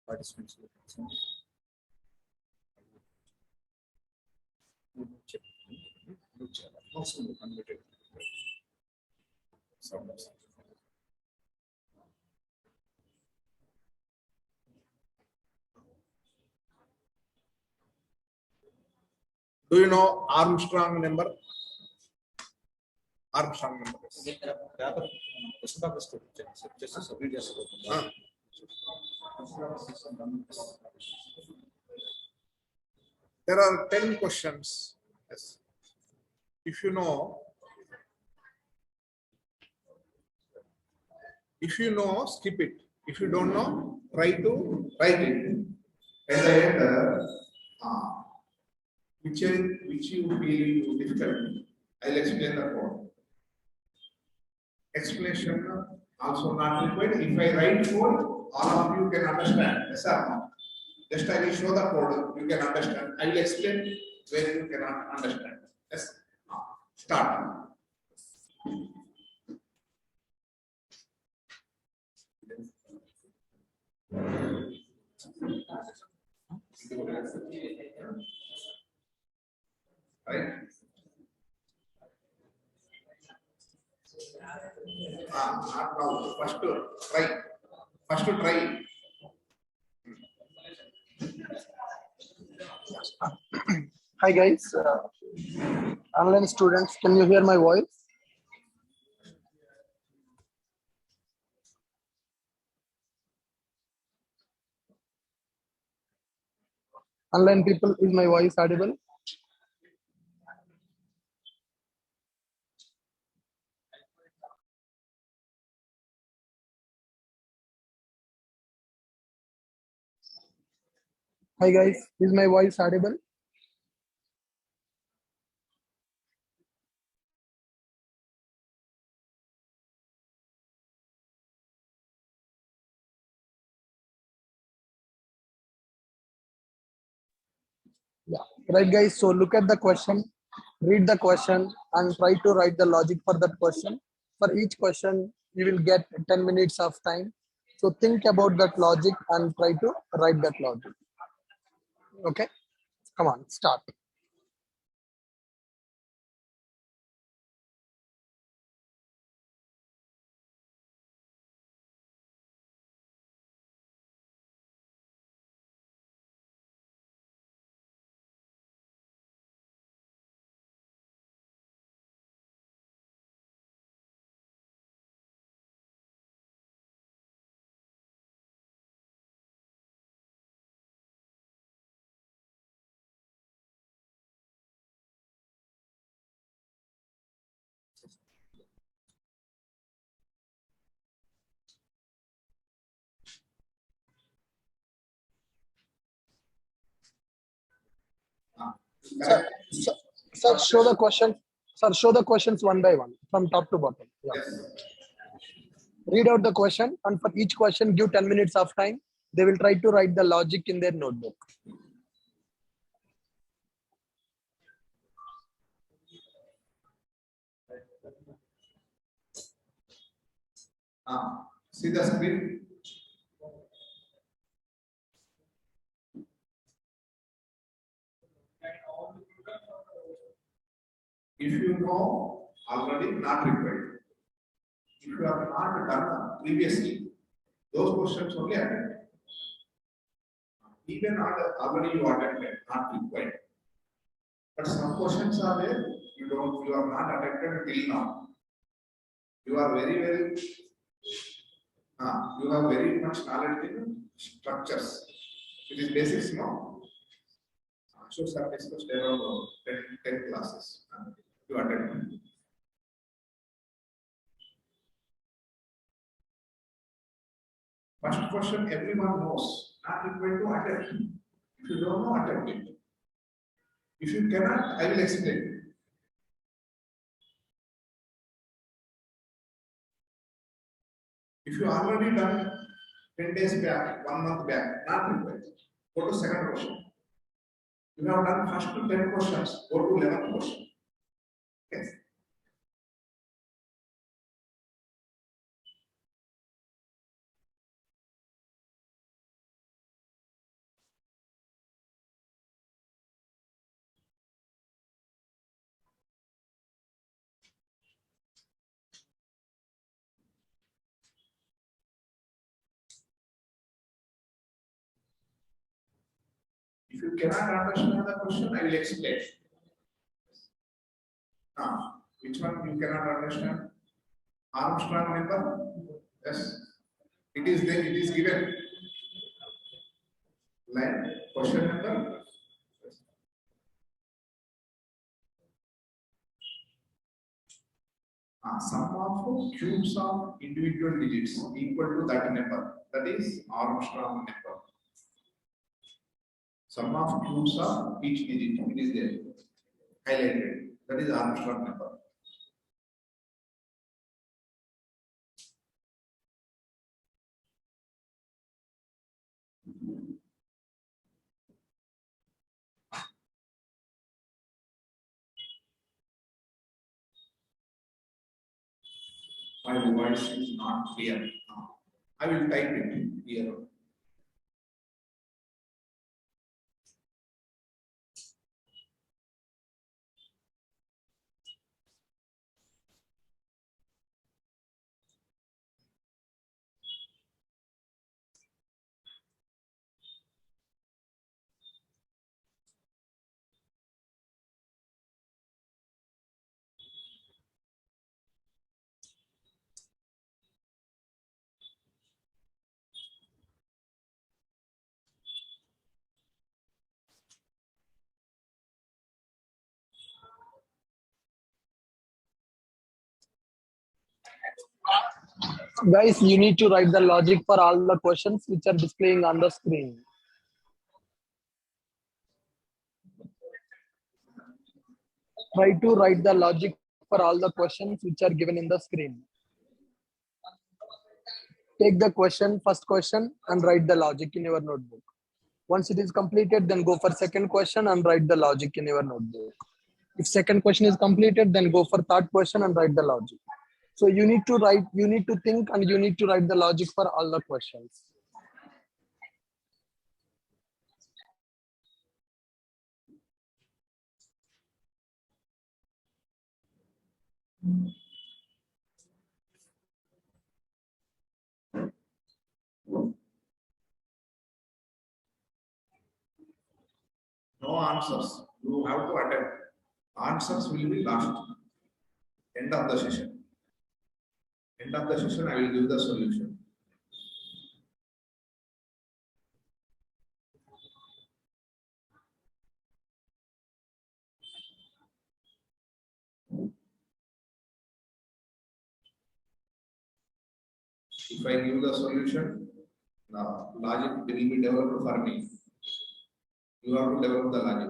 participants. Do you know Armstrong number? Armstrong number. There are 10 questions. Yes. If you know, skip it. If you don't know, try to write it. At the end, which you feel difficult, I'll explain the code. Explanation also not required. If I write code, all of you can understand. Yes or no? Just I will show the code, you can understand. I will explain where you cannot understand. Yes. Start. Right. Not now. First try. First try. Hi guys, online students, can you hear my voice? Online people, is my voice audible? Hi guys, is my voice audible? Yeah, right guys, so look at the question, read the question and try to write the logic for that question. For each question, you will get 10 minutes of time. So think about that logic and try to write that logic. Okay, come on, start. Sir, show the question. Sir, show the questions one by one from top to bottom. Yeah. Yes. Read out the question and for each question give 10 minutes of time. They will try to write the logic in their notebook. See the screen. If you know already, not required. If you have not done previously, those questions only attended. Even already you attended, not required. But some questions are there, you are not attended till now. You are very, you have very much knowledge in structures. It is basics, no? So, sir, discussed around 10 classes. You attend. First question everyone knows, not required to attempt. If you don't know, attempt it. If you cannot, I will explain. If you already done 10 days back, 1 month back, not required. Go to second question. You have done first 10 questions, go to 11th question. Yes. If you cannot understand the question, I will explain. Which one you cannot understand? Armstrong number? Yes. It is there, it is given. Line, question number? Yes. Sum of cubes of individual digits equal to that number. That is Armstrong number. Sum of cubes of each digit, it is there, highlighted. That is Armstrong number. My voice is not clear. I will type it here. Guys, you need to write the logic for all the questions which are displaying on the screen. Try to write the logic for all the questions which are given in the screen. Take the question, first question, and write the logic in your notebook. Once it is completed, then go for second question and write the logic in your notebook. If second question is completed, then go for third question and write the logic. So you need to write, you need to think, and you need to write the logic for all the questions. No answers. You have to attempt. Answers will be last. End of the session. End of the session, I will give the solution. If I give the solution, the logic will be developed for me. You have to develop the logic.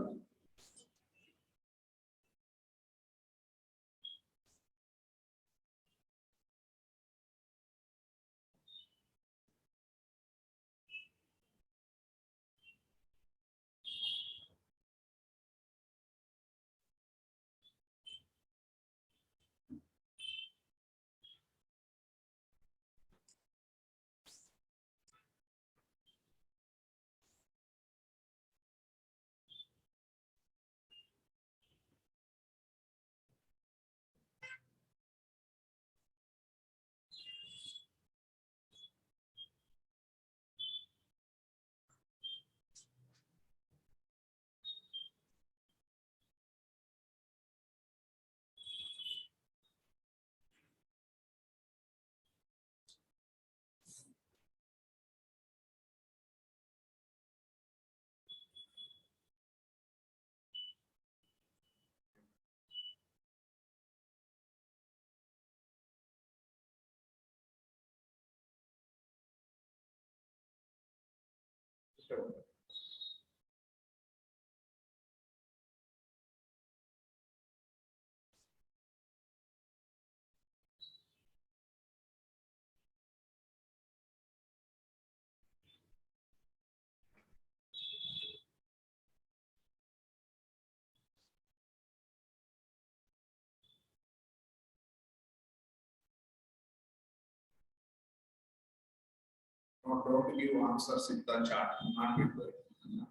No, don't give answers in the chat. Not with the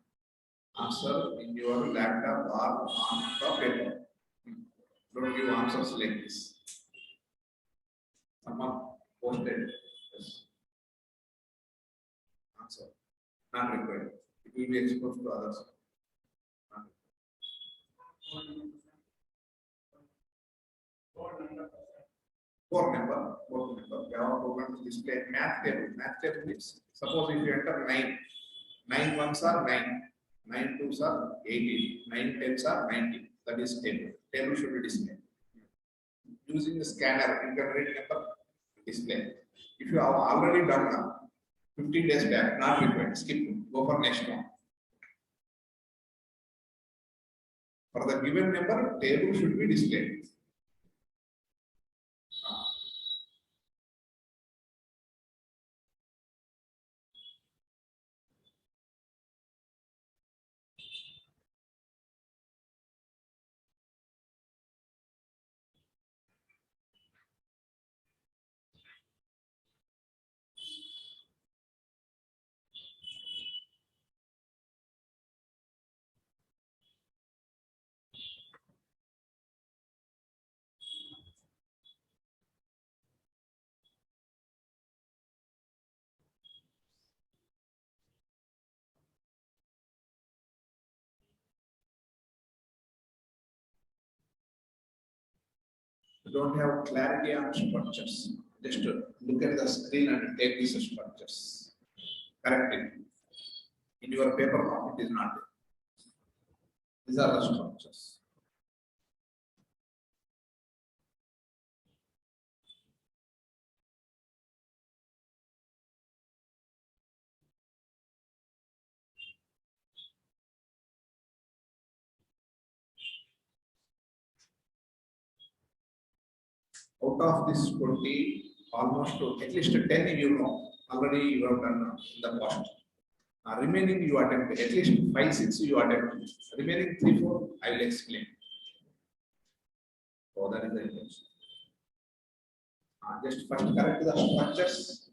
answer in your laptop or on the paper. Don't give answers like this. Someone posted. Yes. Answer. Not required. It will be exposed to others. Four number. We have a program to display math table. Math table is suppose if you enter 9, 9 ones are 9, 9 twos are 18, 9 tens are 19. That is table. Table should be displayed. Using the scanner, you can read number display. If you have already done 15 days back, not required, skip, go for next one. For the given number, table should be displayed. You don't have clarity on structures. Just look at the screen and take these structures. Correct it. In your paper form, it is not there. These are the structures. Out of this 20, almost at least 10 you know, already you have done in the past. Remaining you attempt, at least 5, 6 you attempt. Remaining 3, 4, I will explain. So that is the intention. Just first correct the structures.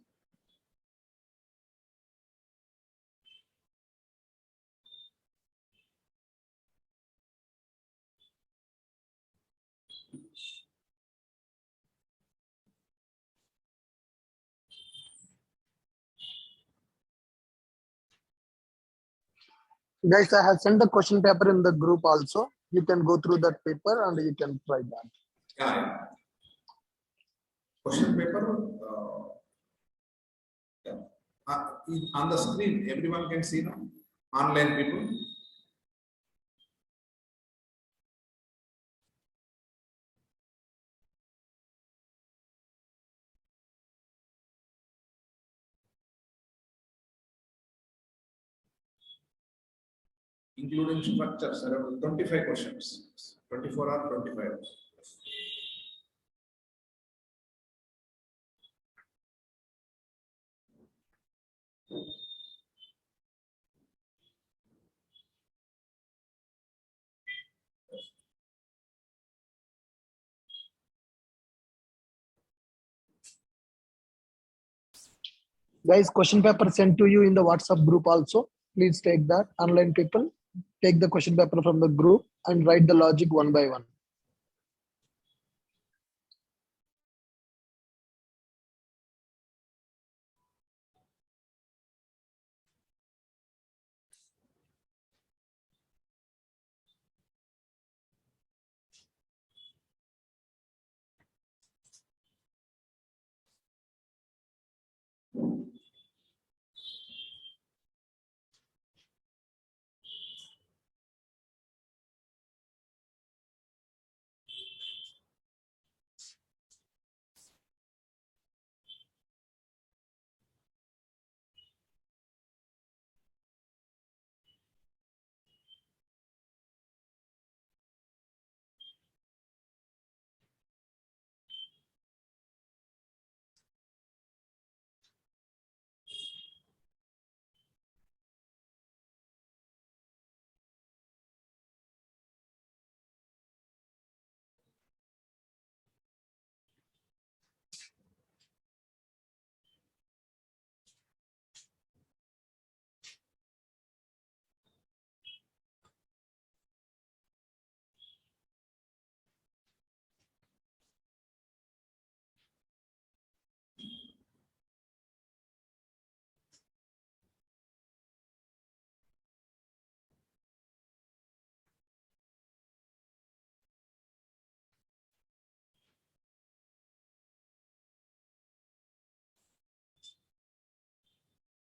Guys, I have sent the question paper in the group also. You can go through that paper and you can try that. Yeah. Question paper. Yeah. On the screen, everyone can see now. Online people. Including structures, around 25 questions. 24 or 25. Guys, question paper sent to you in the WhatsApp group also. Please take that. Online people, take the question paper from the group and write the logic one by one.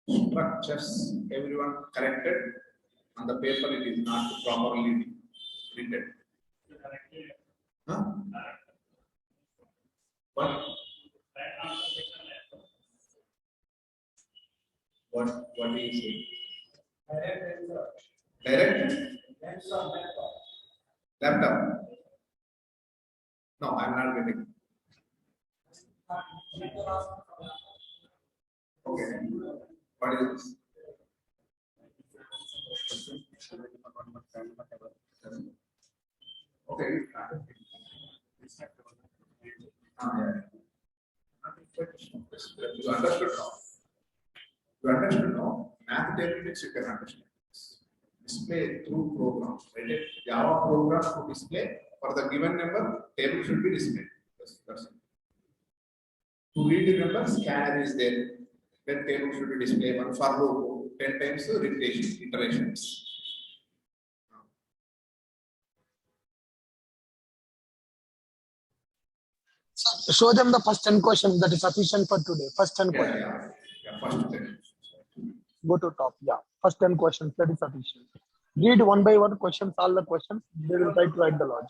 structures, everyone corrected. On the paper, it is not properly written. Huh? What? What do you say? Direct? Laptop? No, I'm not getting. Okay. What is this? Okay. Yeah. You understood now. You understood now. Mathematics you can understand. Display through program. Right? Java program to display for the given number, table should be displayed. That's it. To read the number, scanner is there. Then table should be displayed one for loop, 10 times repetition, iterations. Show them the first 10 questions. That is sufficient for today. First 10 questions. Yeah, first 10. Go to top. Yeah. First 10 questions. That is sufficient. Read one by one questions, all the questions. They will try to write the logic.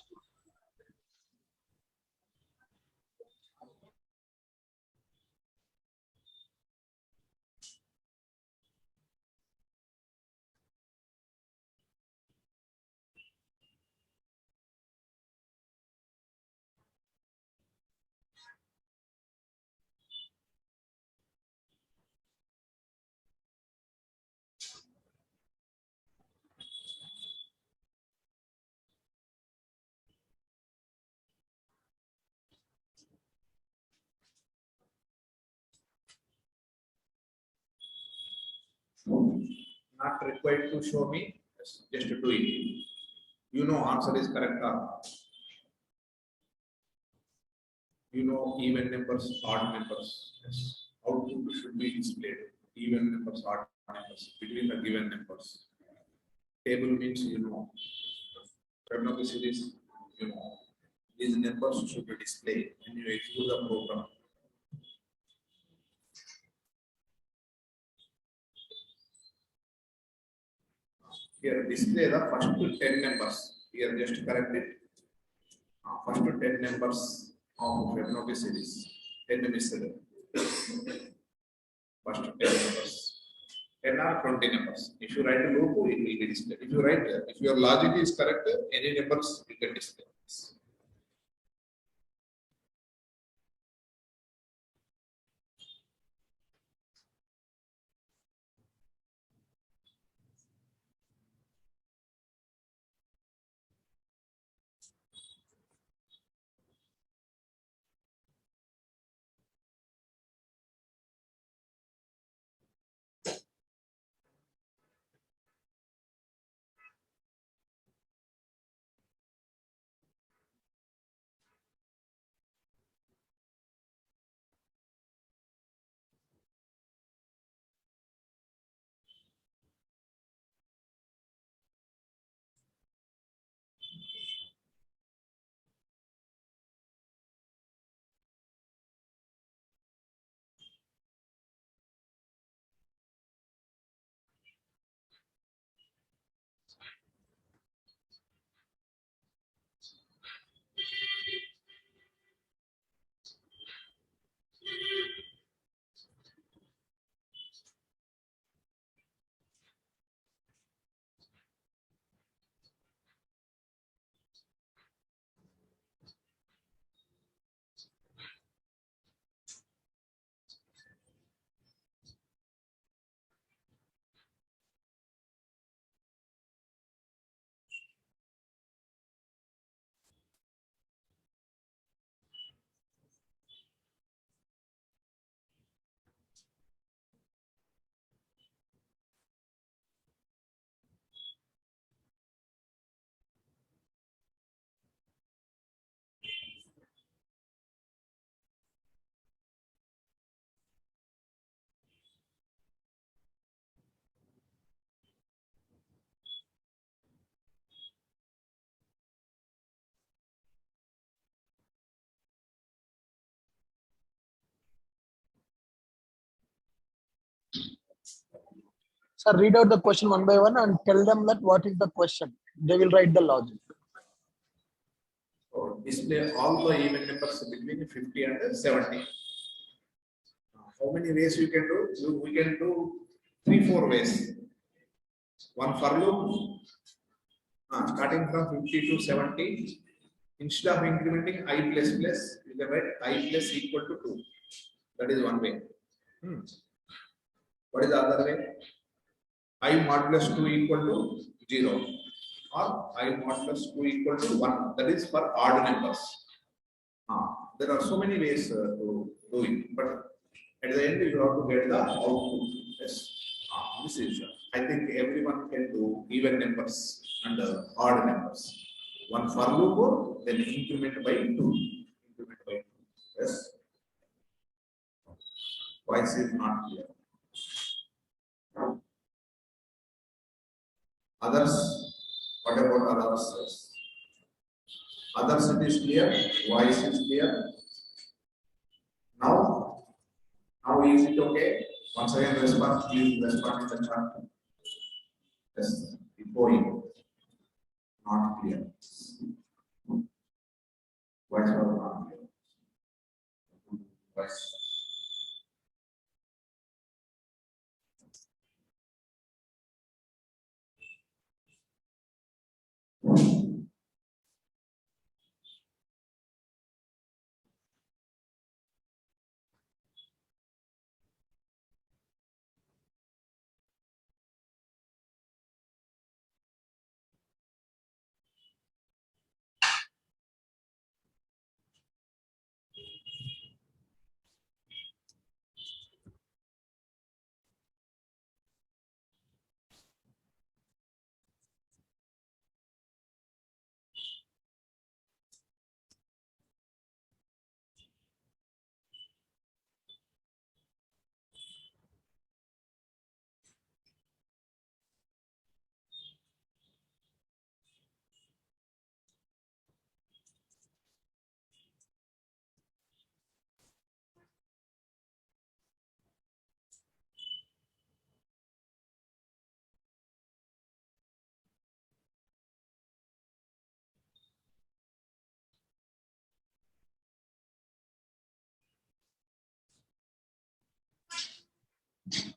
Not required to show me, just to do it. You know answer is correct or not. You know even numbers, odd numbers. Yes. Output should be displayed. Even numbers, odd numbers between the given numbers. Table means you know. Fibonacci series, you know. These numbers should be displayed when you execute the program. Here display the first 10 numbers. Here just correct it. First 10 numbers of Fibonacci series. 10 missed. First 10 numbers. 10 or 20 numbers. If you write a loop, it will be displayed. If you write, if your logic is correct, any numbers you can display. So read out the question one by one and tell them that what is the question. They will write the logic. So display all the even numbers between 50 and 70. How many ways you can do? We can do 3-4 ways. One for loop, starting from 50 to 70. Instead of incrementing I plus plus, you can write I plus equal to 2. That is one way. What is the other way? I modulus 2 equal to 0 or I modulus 2 equal to 1. That is for odd numbers. There are so many ways to do it, but at the end you have to get the output. Yes. This is, I think everyone can do even numbers and odd numbers. One for loop, then increment by 2. Increment by 2. Yes. Voice is not clear. Others, what about others? Others it is clear, voice is clear. Now is it okay? Once again respond, please respond in the chat. Yes, before you. Not clear. Voice was not clear. Voice.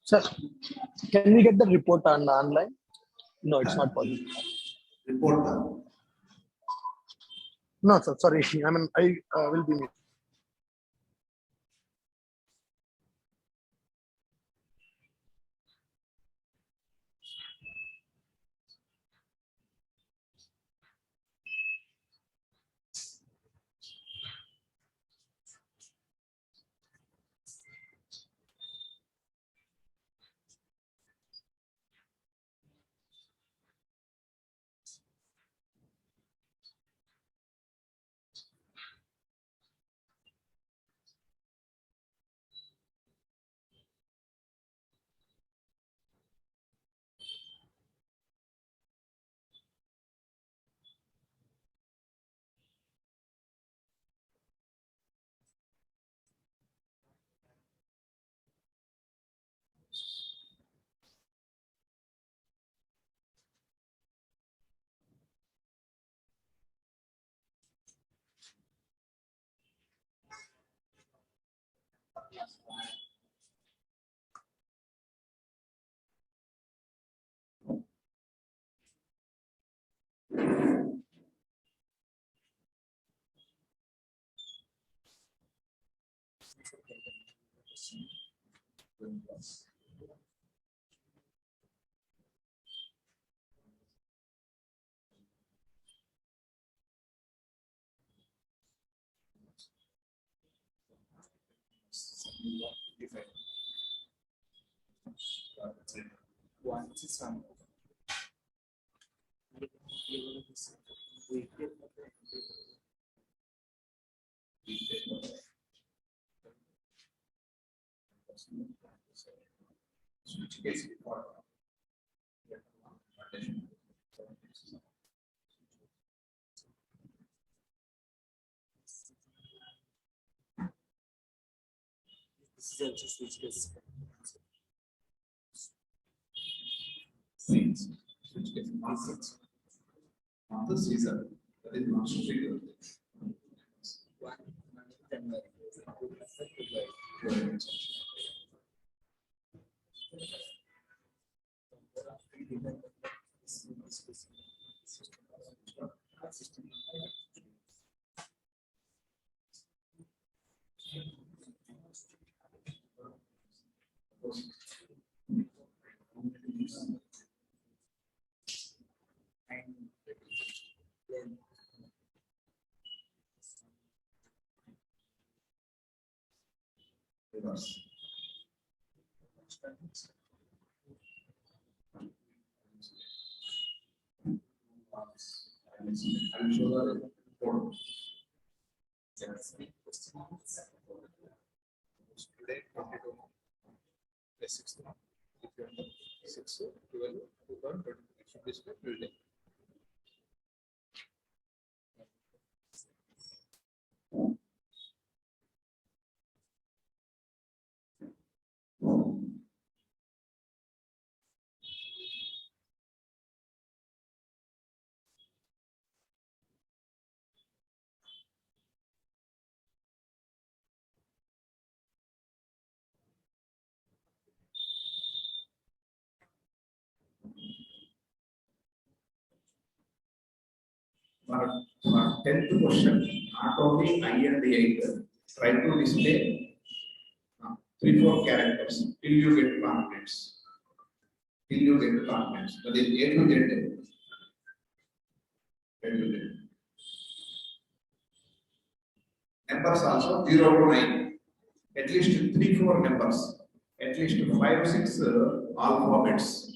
Sir, can we get the report on online? No, it's not possible. Report. No, sir. Sorry. I mean, I will be. Switch case for This is also switch case. means which is months. Months is a that is months figure. Reverse. I will show the photo. Today, 22 plus 6, if you have 6, 12, 20, it should display today. For 10th question, not only I and the 8, try to display 3-4 characters till you get confidence. Till you get confidence. But in A to Z, numbers also 0 to 9. At least 3-4 numbers. At least 5-6 alphabets.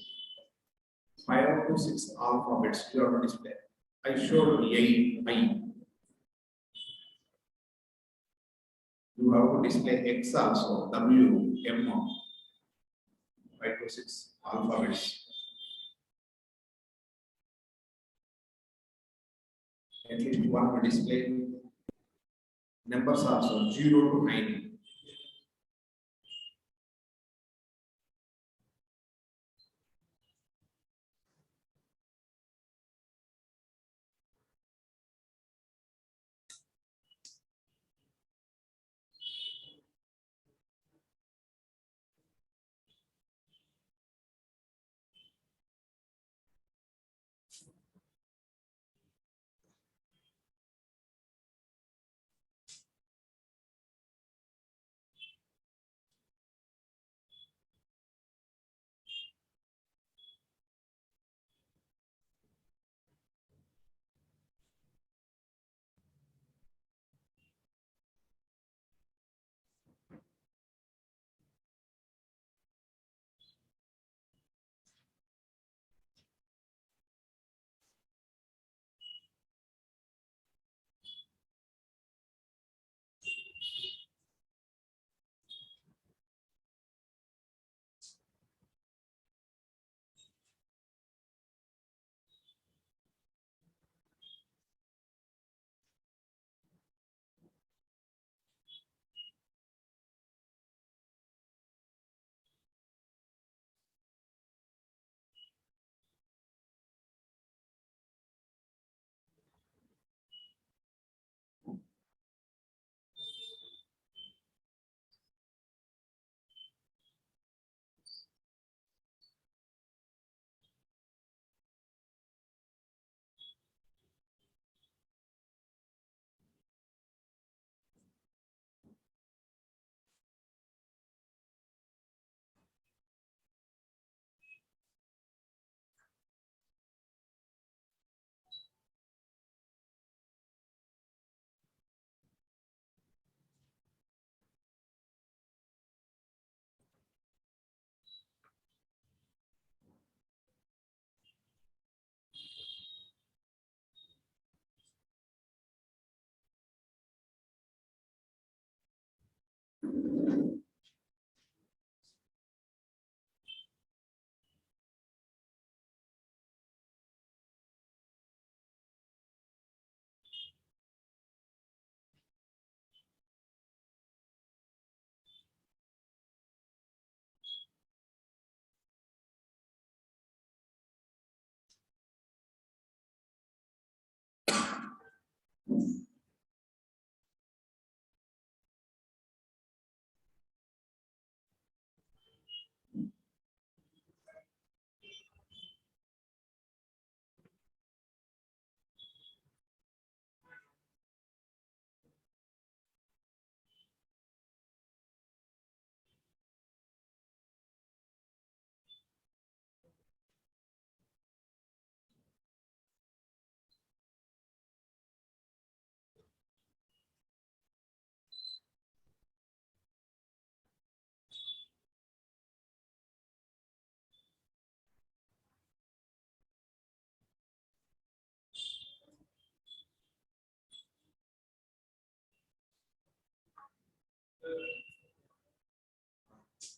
5 to 6 alphabets you have to display. I showed I. You have to display X also, W, M, 5 to 6 alphabets. At least one to display numbers also 0 to 9.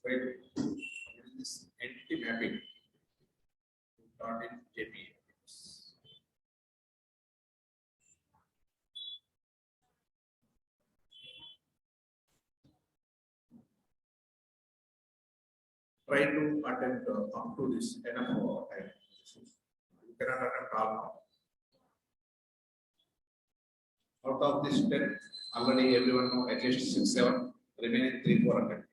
Wait, what is this entity mapping? Dot in JPA. Try to attempt up to this enough time. You cannot attempt all now. Out of this 10, already everyone know at least 6, 7, remaining 3, 4 attempt.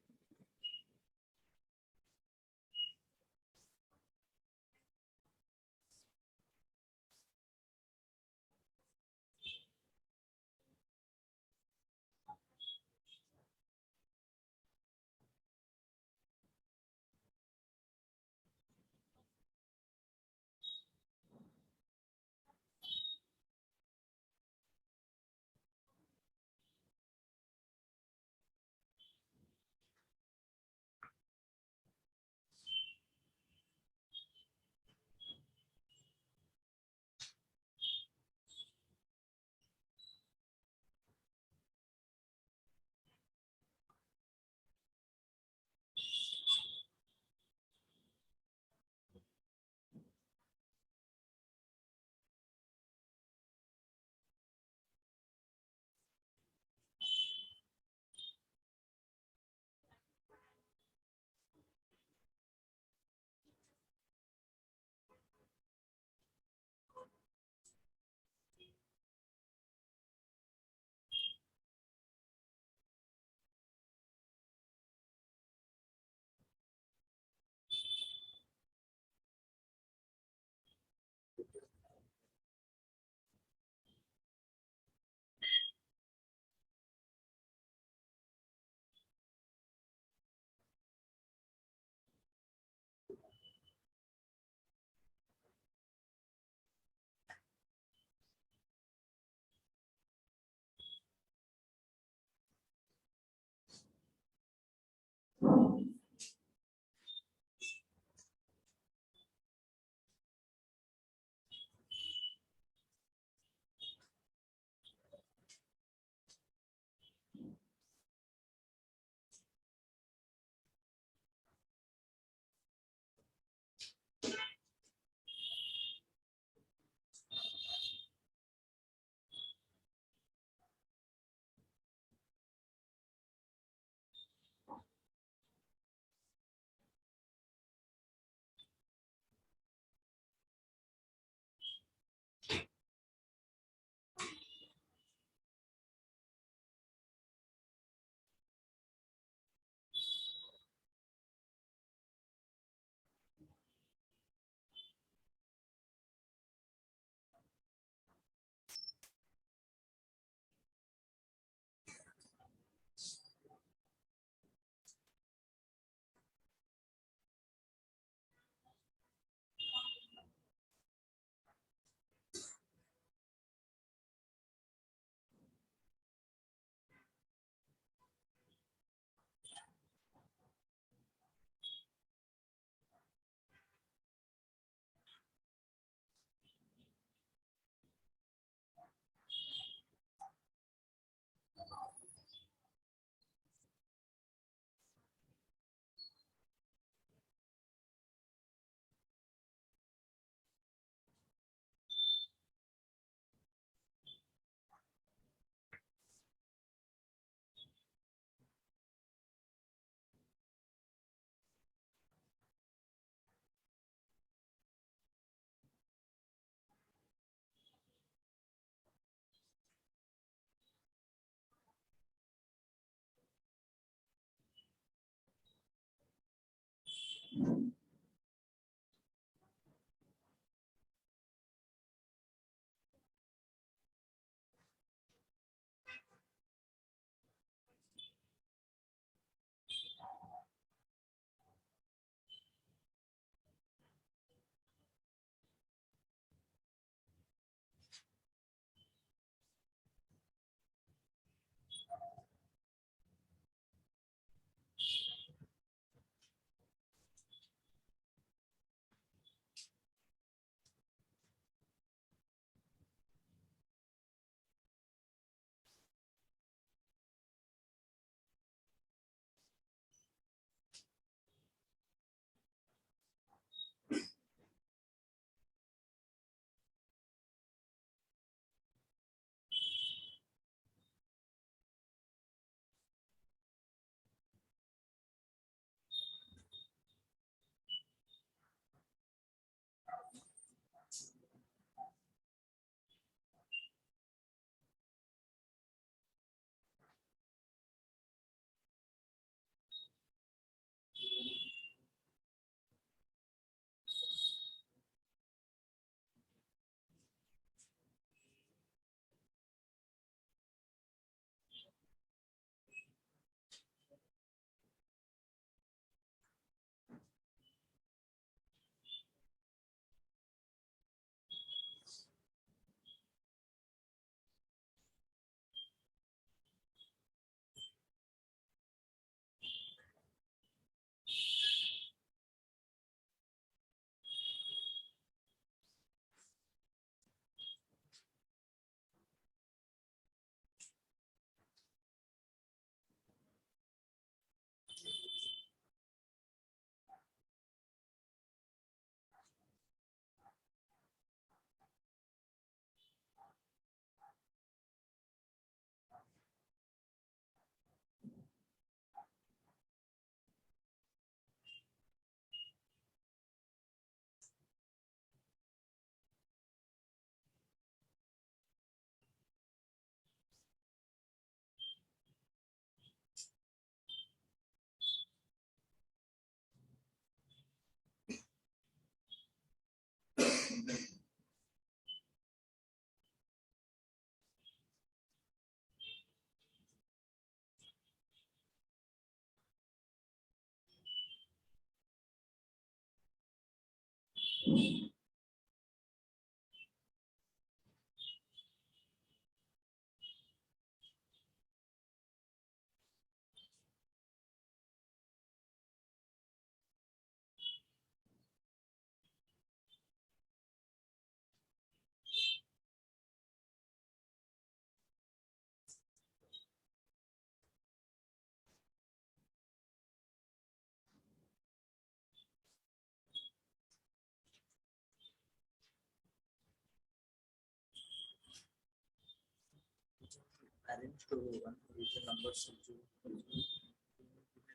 arrange to one user numbers into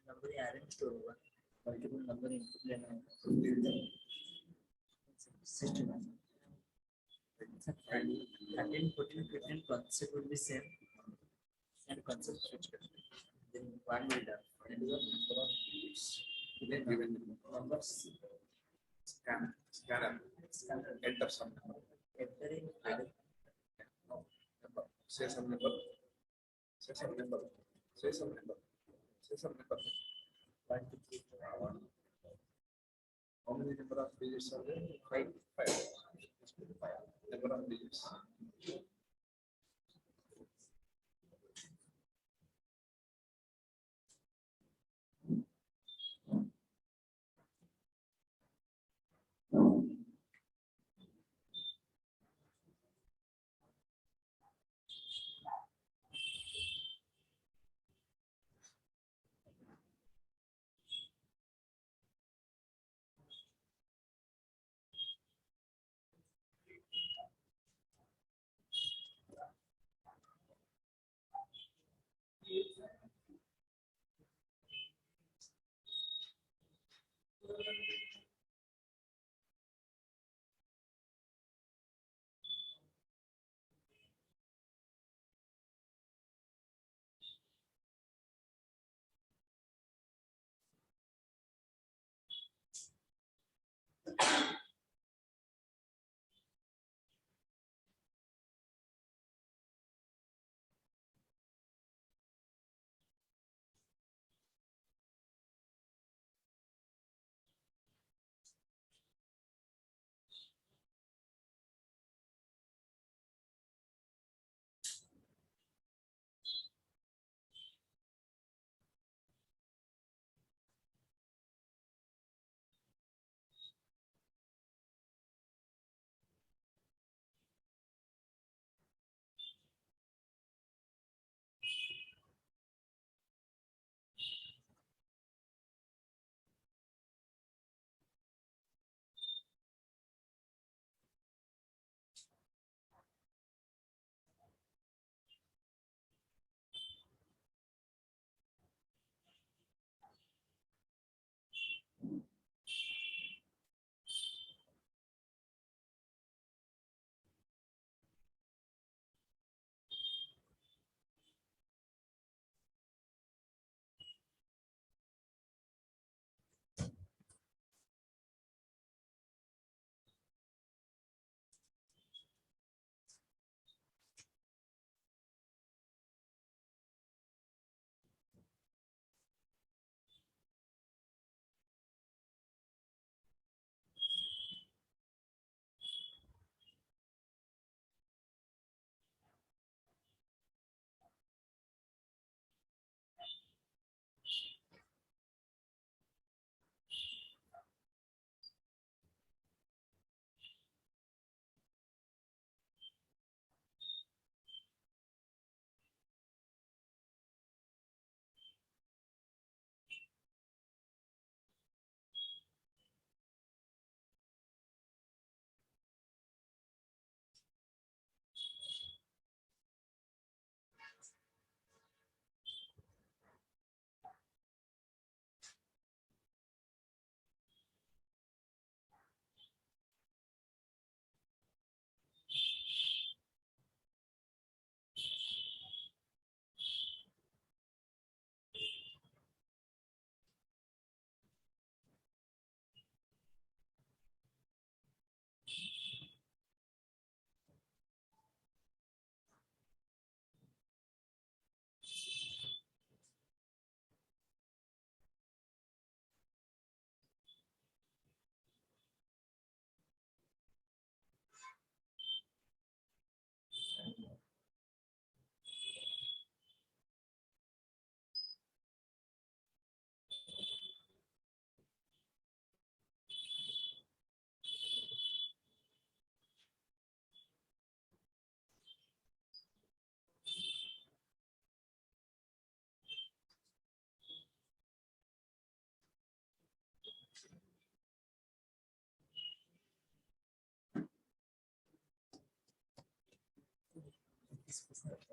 number arrange to one multiple number input system. 13, 14, 15 concept will be same and concept switch. Then one will done. And the number of digits. Given numbers, scanner, enter some number. Entering No, number. Say some number. Say some number. Say some number. Say some number. 1, 2, 3, 4, 1. How many number of digits are there? Five. Number of digits.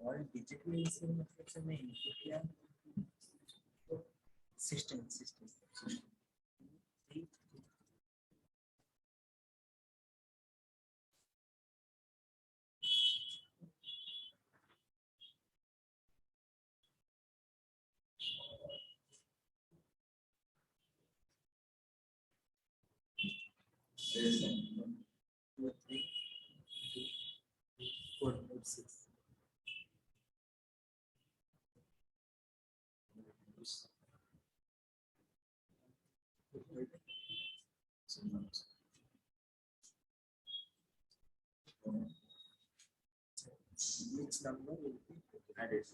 और digital incident मतलब से मैं input किया system system two three four five six which number will be added.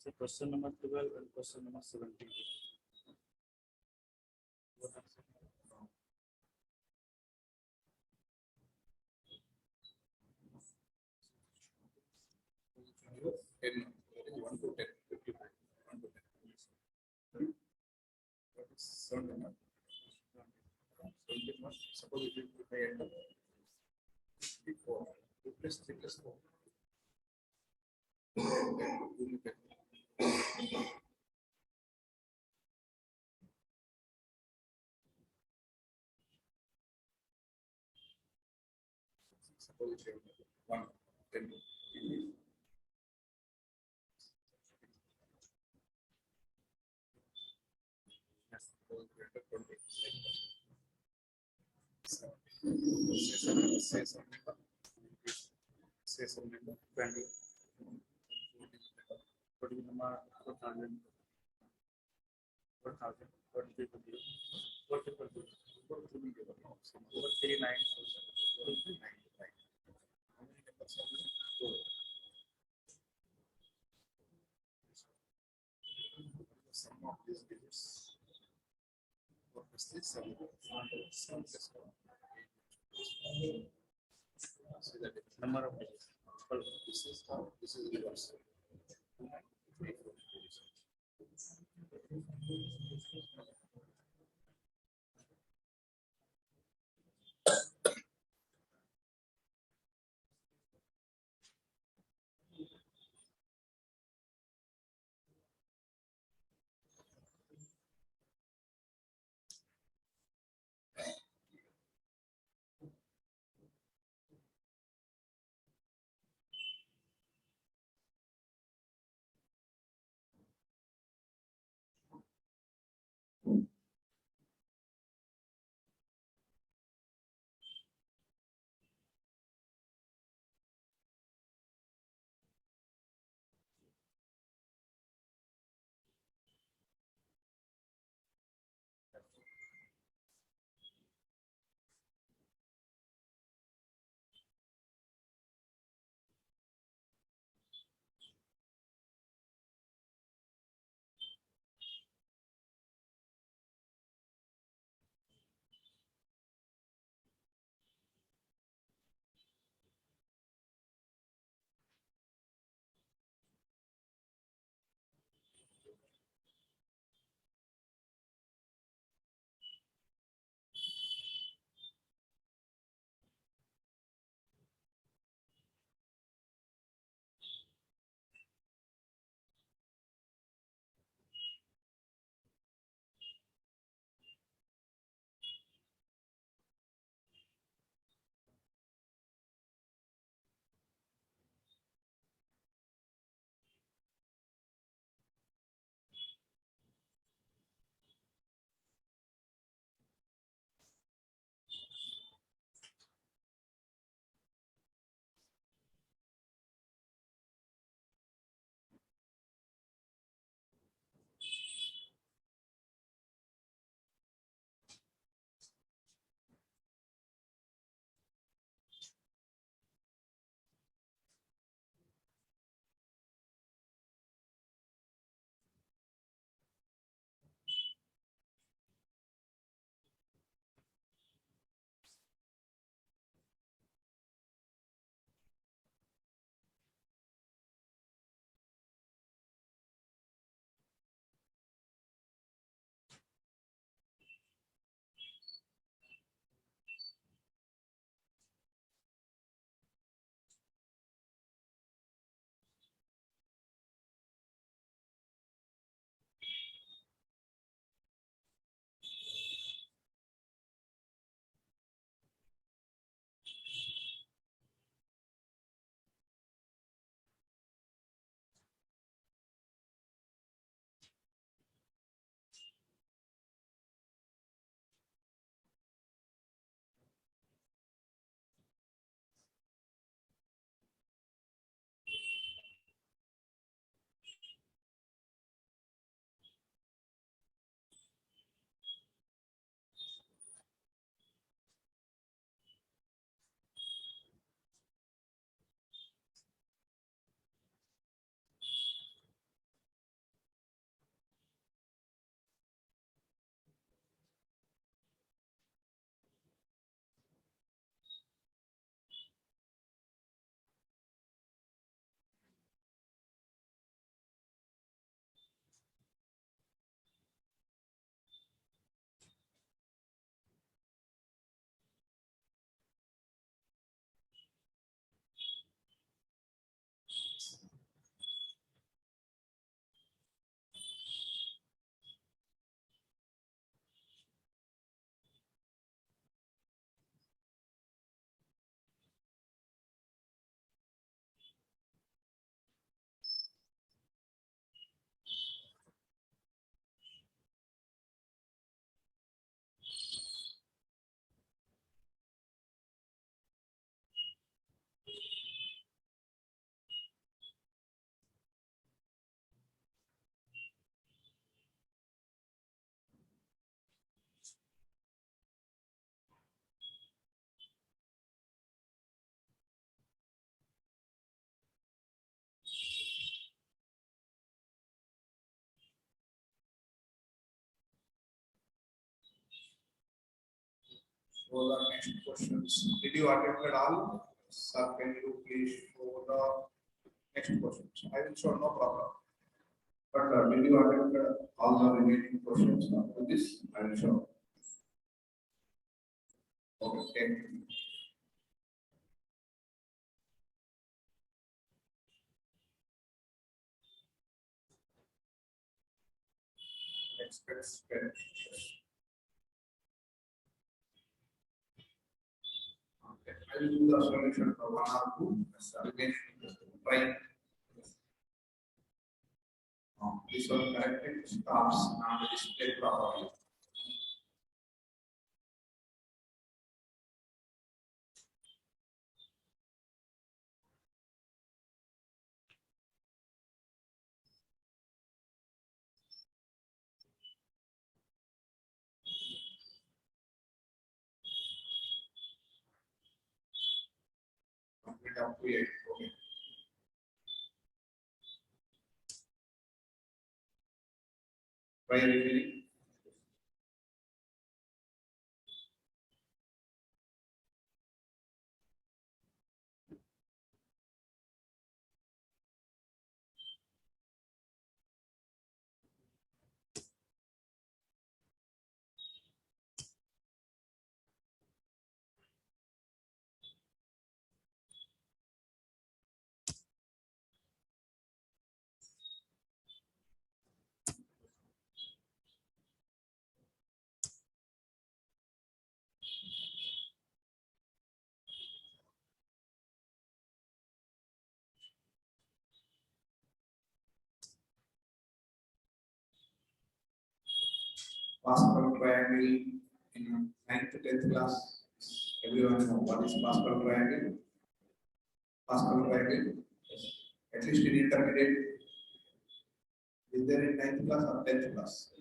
So question number 12 and question number 17. 10, 1 to 10, 55, 1 to 10. What is 71? 71. Suppose if I enter 4, 2 plus 3 plus 4. Suppose if you have 1, 10. Yes, suppose you enter 20. Say some number 20. What is the number 4,000? 4,000. What is the number? What is the number? What is the number? 39. How many numbers are there? 4. The sum of these digits. What is this sum? Sum plus 1. See that number of digits. Well, this is reverse. 2, 3, 4. show the next questions. Did you attempt it all? Sir, can you please show the next questions? I will show, no problem. But did you attempt all the remaining questions after this? I will show. Okay, thank you. Next. Okay, I will do the solution for 1 or 2. Again, try. This one corrected stops now the display properly. Complete up to 8. Okay. Try remaining. Pascal triangle in 9th to 10th class. Everyone know what is Pascal triangle? Pascal triangle. At least in intermediate. Is there in 9th class or 10th class?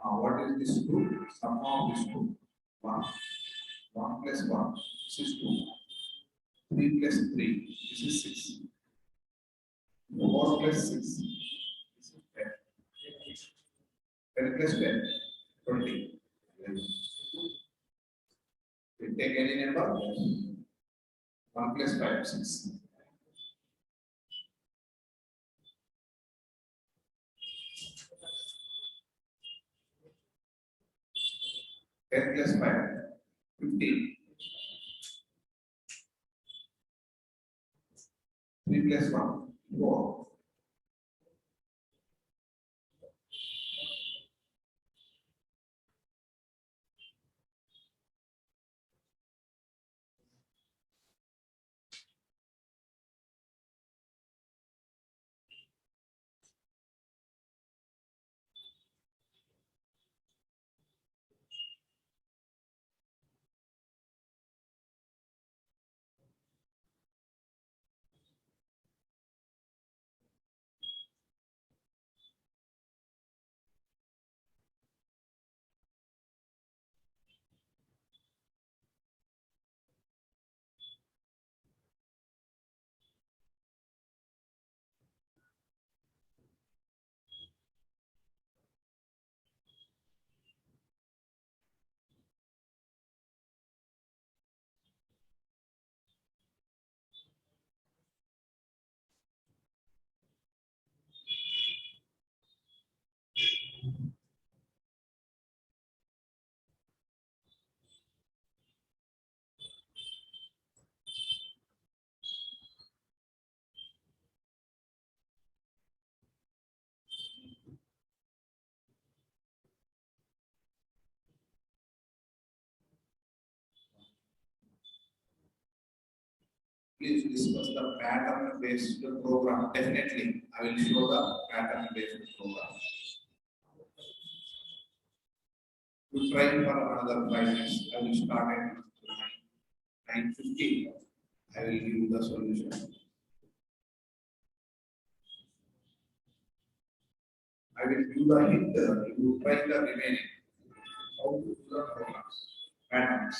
'What is this group? Sum of this group. 1. 1 plus 1. This is 2. 3 plus 3. This is 6. 4 plus 6. This is 10. 10 plus 10. 20. We take any number. 1 plus 5. 6. 10 plus 5. 15. 3 plus 1. 4. please discuss the pattern based program. Definitely, I will show the pattern based program. You try for another 5 minutes. I will start at 9:15. I will give you the solution. I will give the hint. You try the remaining. How to do the programs, patterns.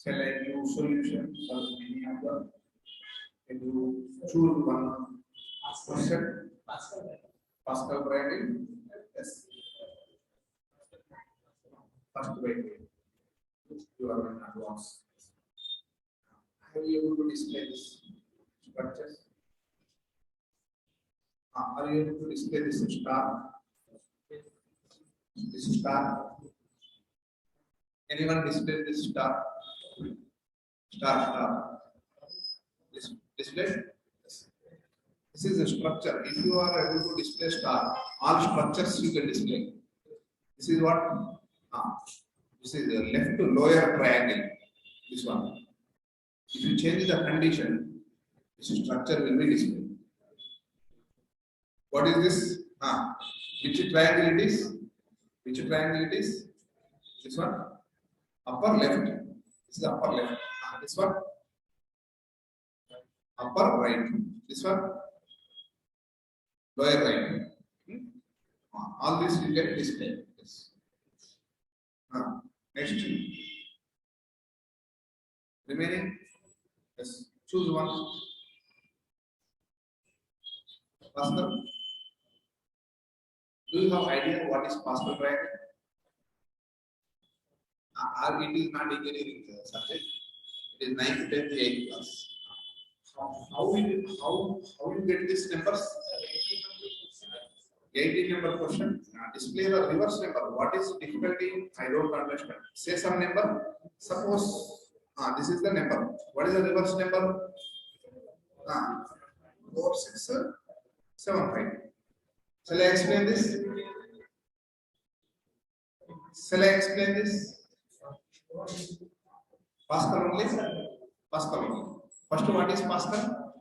Shall I give solution for any of the? Can you choose one question? Pascal Brandon? Yes. First way. You are in advance. Are you able to display this structure? Are you able to display this star? This star. Anyone display this star? Star. Display. This is a structure. If you are able to display star, all structures you can display. This is what? This is the left to lower triangle. This one. If you change the condition, this structure will be displayed. What is this? Which triangle it is? Which triangle it is? This one? Upper left. This is upper left. This one? Upper right. This one? Lower right. All this you get displayed. Yes. Next. Remaining. Yes. Choose one. Pascal. Do you have idea what is Pascal triangle? Or it is not engineering subject. It is 9th, 10th, 8th class. How you get these numbers? 18 number question. Display the reverse number. What is difficulty? I don't understand. Say some number. Suppose this is the number. What is the reverse number? 4, 6, 7, 5. Shall I explain this? Shall I explain this? Pascal only? Pascal only. First, what is Pascal?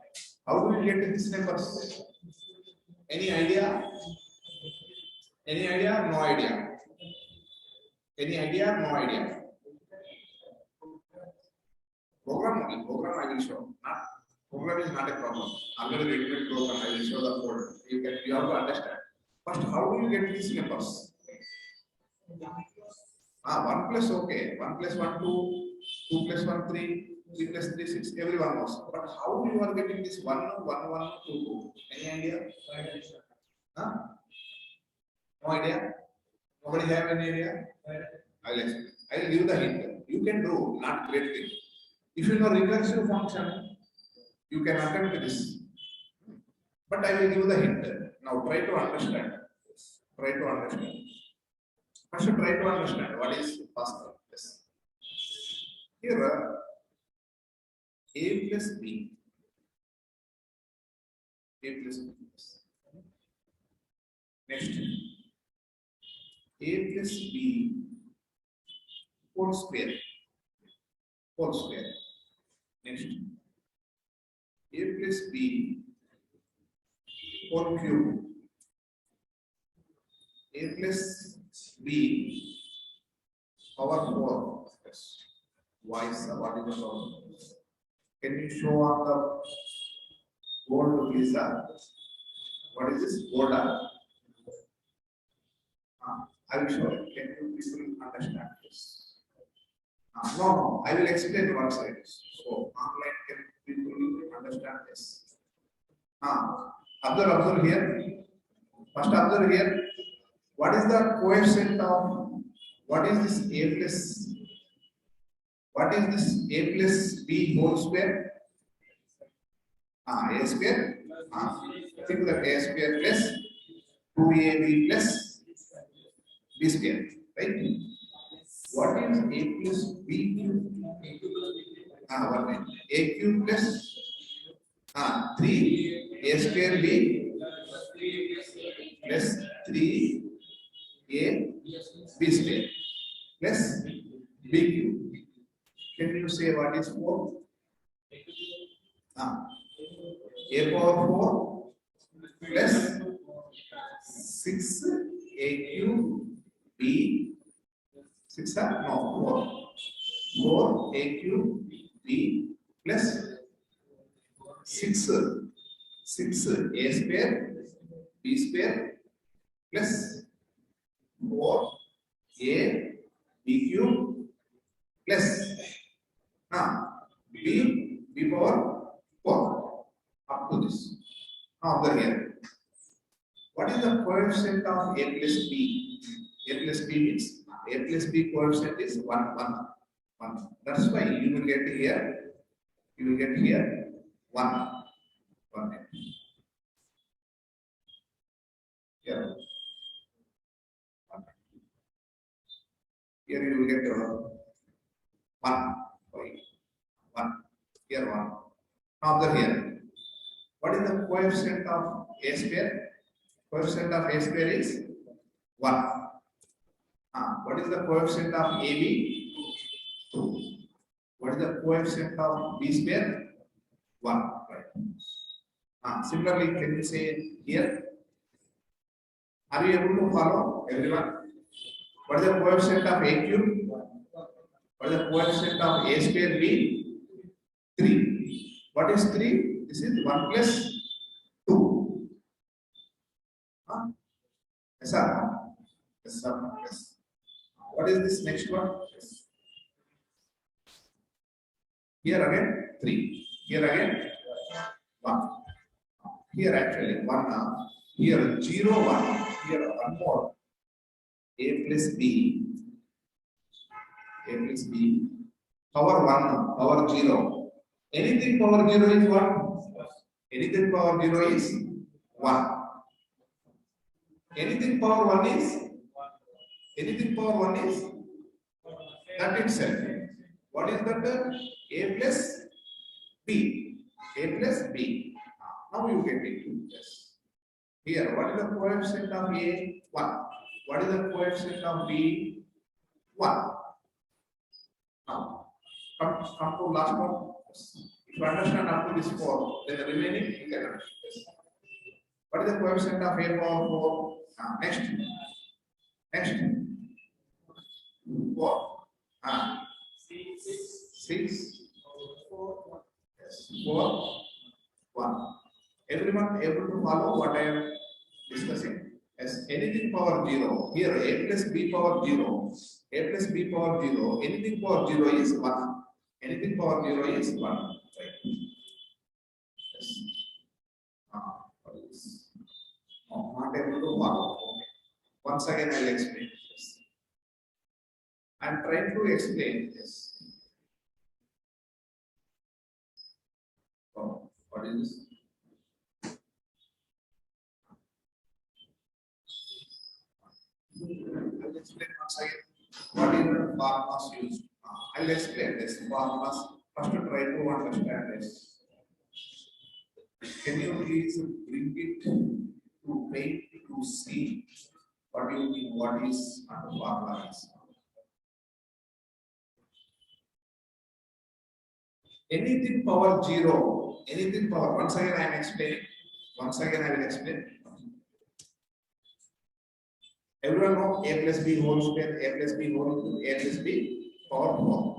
How do you get these numbers? Any idea? Any idea? No idea. Any idea? No idea. Program only. Program I will show. Program is not a problem. Already ready-made program. I will show the code. You have to understand. First, how do you get these numbers? 1 plus okay. 1 plus 1 2, 2 plus 1 3, 3 plus 3 6. Everyone knows. But how you are getting this 1 1 1 2 2? Any idea? No idea. Nobody have any idea? I will explain. I will give the hint. You can do not great thing. If you know recursive function, you can attempt this. But I will give the hint. Now try to understand. Try to understand. First, try to understand what is Pascal. Yes. Here, A plus B. A plus B. Next, A plus B whole square. Whole square. Next, A plus B whole cube. A plus B power 4. Yes. Why is what is the problem? Can you show on the board, please? What is this board? I will show it. Can you people understand this? No, I will explain one side. So online can people understand this? Observe here. First observe here. What is the coefficient of what is this A plus? What is this A plus B whole square? A square. Think that A square plus 2AB plus B square, right? What is A plus B cube? One minute. A cube plus 3 A square B plus 3 A B square plus B cube. Can you say what is 4? A power 4 plus 6 A cube B 6 no 4 A cube B plus 6 A square B square plus 4 A B cube plus B power 4 up to this. Now over here, what is the coefficient of A plus B? A plus B means A plus B coefficient is 1. That's why you will get here You will get here 1. 1. Here. 1. Here you will get 1. 1. Here 1. Now observe here. What is the coefficient of A square? Coefficient of A square is 1. What is the coefficient of AB? 2. What is the coefficient of B square? 1. Right. Similarly, can you say here? Are you able to follow, everyone? What is the coefficient of A cube? What is the coefficient of A square B? 3. What is 3? This is 1 plus 2. Yes, sir. Yes, sir. Yes. What is this next one? Yes. Here again 3. Here again 1. Here actually 1. Here 0, 1. Here 1 more. A plus B. A plus B. Power 1. Power 0. Anything power 0 is 1. Anything power 0 is 1. Anything power 1 is? Anything power 1 is? That itself. What is that? A plus B. A plus B. Now you get it. Yes. Here, what is the coefficient of A? 1. What is the coefficient of B? 1. Now, come to last one. Yes. If you understand up to this 4, then the remaining you can understand. Yes. What is the coefficient of A power 4? Next. Next. 4. 6. 4. 1. Everyone able to follow what I am discussing? As anything power 0. Here A plus B power 0. A plus B power 0. Anything power 0 is 1. Anything power 0 is 1. Right. Yes. What is this? No, not able to follow. Okay. Once again I will explain. Yes. I am trying to explain this. Oh, what is this? I'll explain once again what is the formulas used. I'll explain this formulas. First, try to understand this. Can you please bring it to paint to see what do you mean? What is formula is? Anything power 0, anything power. Once again, I am explaining. Once again, I will explain. Everyone know A plus B whole square, A plus B whole cube, A plus B power 4.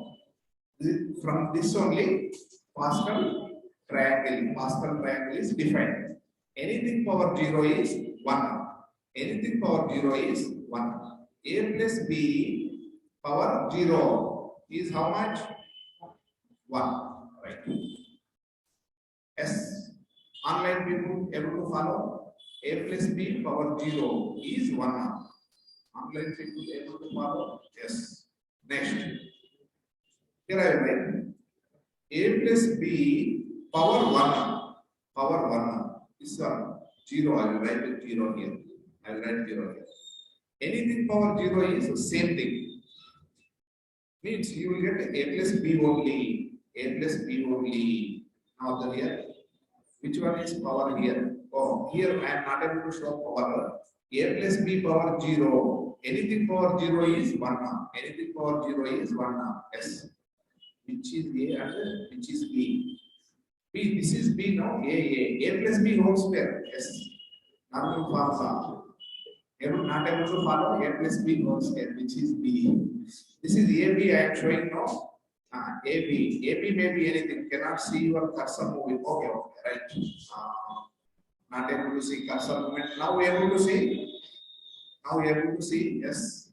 From this only, Pascal triangle is defined. Anything power 0 is 1. Anything power 0 is 1. A plus B power 0 is how much? 1. Right. Yes. Online people able to follow? A plus B power 0 is 1. Online people able to follow? Yes. Next. Here I will write A plus B power 1. Power 1 is 0. I will write it 0 here. I will write 0 here. Anything power 0 is the same thing. Means you will get A plus B only. A plus B only. Now the here. Which one is power here? Oh, here I am not able to show power. A plus B power 0. Anything power 0 is 1. Anything power 0 is 1. Yes. Which is A and which is B? B, this is B now. A plus B whole square. Yes. Now you follow. Not able to follow A plus B whole square, which is B. This is AB I am showing now. AB. AB may be anything. Cannot see your cursor moving. Okay, right. Not able to see cursor movement. Now we are able to see. Now we are able to see. Yes.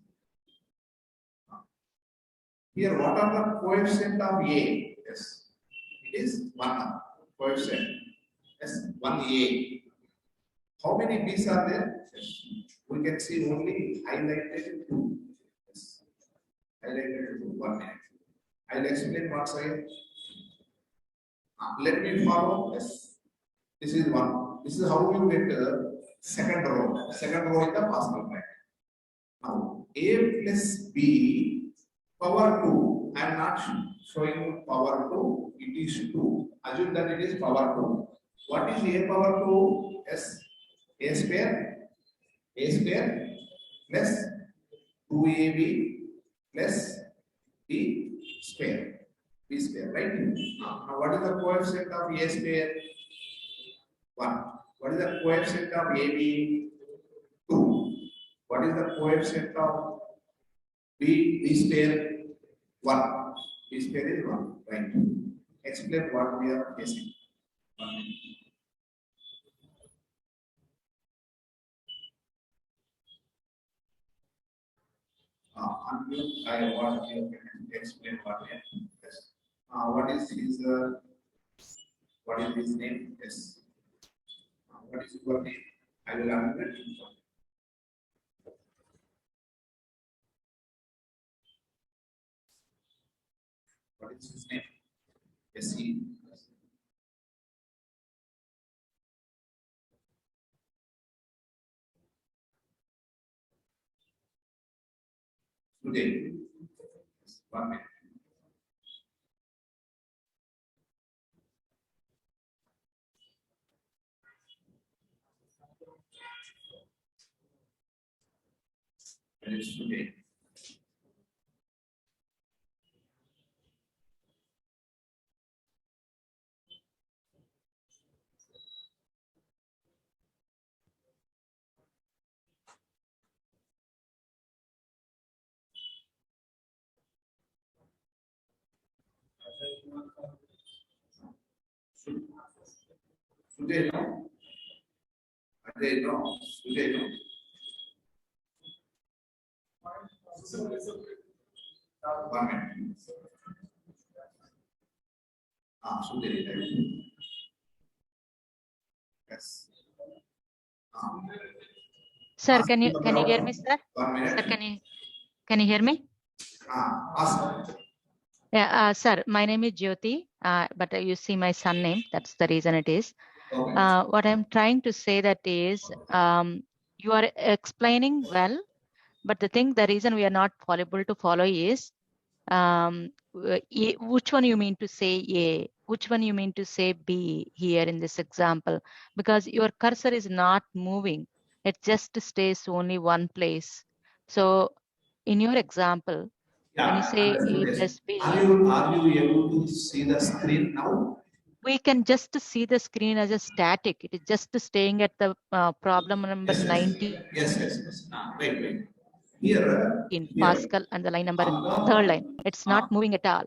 Here, what are the coefficient of A? Yes. It is 1. Coefficient. Yes. 1A. How many B's are there? Yes. We can see only highlighted 2. Yes. Highlighted 2. 1 minute. I will explain once again. Let me follow. Yes. This is one. This is how you get second row. Second row in the Pascal bracket. Now, a plus b power 2. I am not showing power 2. It is 2. Assume that it is power 2. What is a power 2? Yes. A square. A square plus 2ab plus b square. B square, right? Now, what is the coefficient of a square? 1. What is the coefficient of AB? 2. What is the coefficient of B square? 1. B square is 1. Right. Explain what we are facing. 1 minute. Unmute. I want you to explain what we are. Yes. What is his name? Yes. What is your name? I will unmute. What is his name? Yes, he. Today. 1 minute. It is today. Today, no. Today, no. Today, no. One minute. Today, right? Yes. Sir, can you hear me, sir? 1 minute. Sir, can you hear me? Ask. Yeah, sir, my name is Jyoti, but you see my son name. That's the reason it is. Okay. What I'm trying to say that is, you are explaining well, but the reason we are not able to follow is, which one you mean to say A, which one you mean to say B here in this example, because your cursor is not moving. It just stays only one place. So in your example, when you say A plus B, Are you able to see the screen now? we can just see the screen as a static. It is just staying at the problem number 90 Yes. Wait. Here, in here. Pascal and the line number On the- third line. It's not moving at all.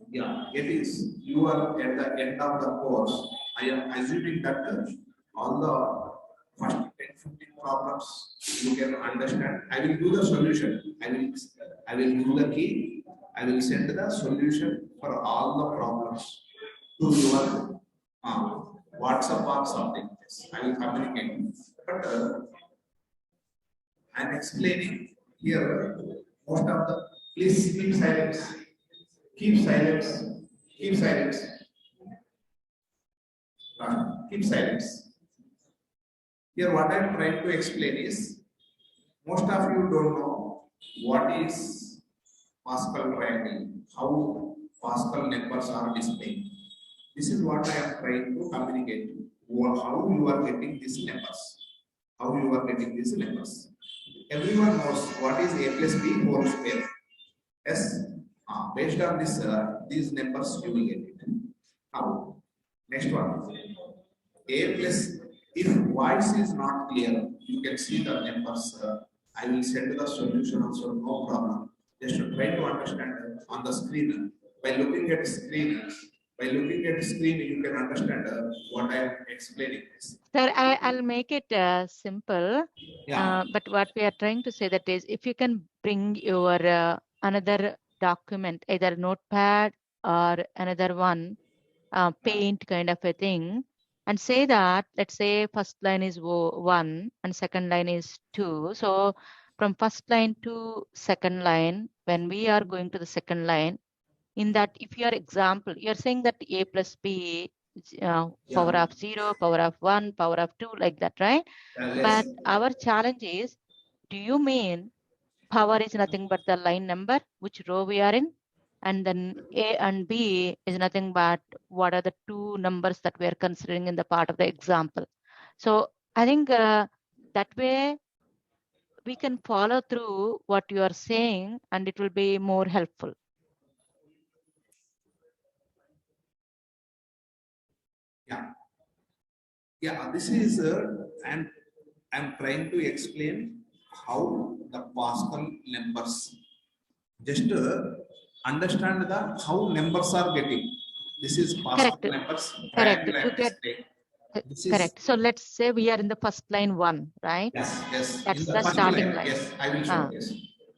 Yeah, it is. You are at the end of the course. I am assuming that all the first 10-15 problems you can understand. I will do the solution. I will do the key. I will send the solution for all the problems to your WhatsApp or something. Yes, I will communicate. But I am explaining here most of the. Please keep silence. Keep silence. Keep silence. Keep silence. Here, what I am trying to explain is most of you don't know what is Pascal triangle, how Pascal numbers are displayed. This is what I am trying to communicate. How you are getting these numbers. How you are getting these numbers. Everyone knows what is a plus b whole square. Yes. Based on this, these numbers you will get it. Now, next one. A plus, if voice is not clear, you can see the numbers. I will send the solution also, no problem. Just try to understand on the screen. By looking at screen, you can understand what I am explaining. Sir, I'll make it simple. Yeah. But what we are trying to say that is, if you can bring your another document, either notepad or another one, paint kind of a thing, and say that, let's say first line is 1 and second line is 2. So from first line to second line, when we are going to the second line, in that if your example, you're saying that a plus b is, power Yeah. of 0, power of 1, power of 2, like that, right? But our challenge is, do you mean power is nothing but the line number, which row we are in? And then A and B is nothing but what are the two numbers that we are considering in the part of the example. So I think that way we can follow through what you are saying and it will be more helpful. Yeah. Yeah, this is, I'm trying to explain how the Pascal numbers, just understand the how numbers are getting. This is Pascal Correct. numbers. Correct. Triangle If you and get straight. This is, correct. So let's say we are in the first line 1, right? yes. That's In the the first starting line, line. yes, I will show. Yes.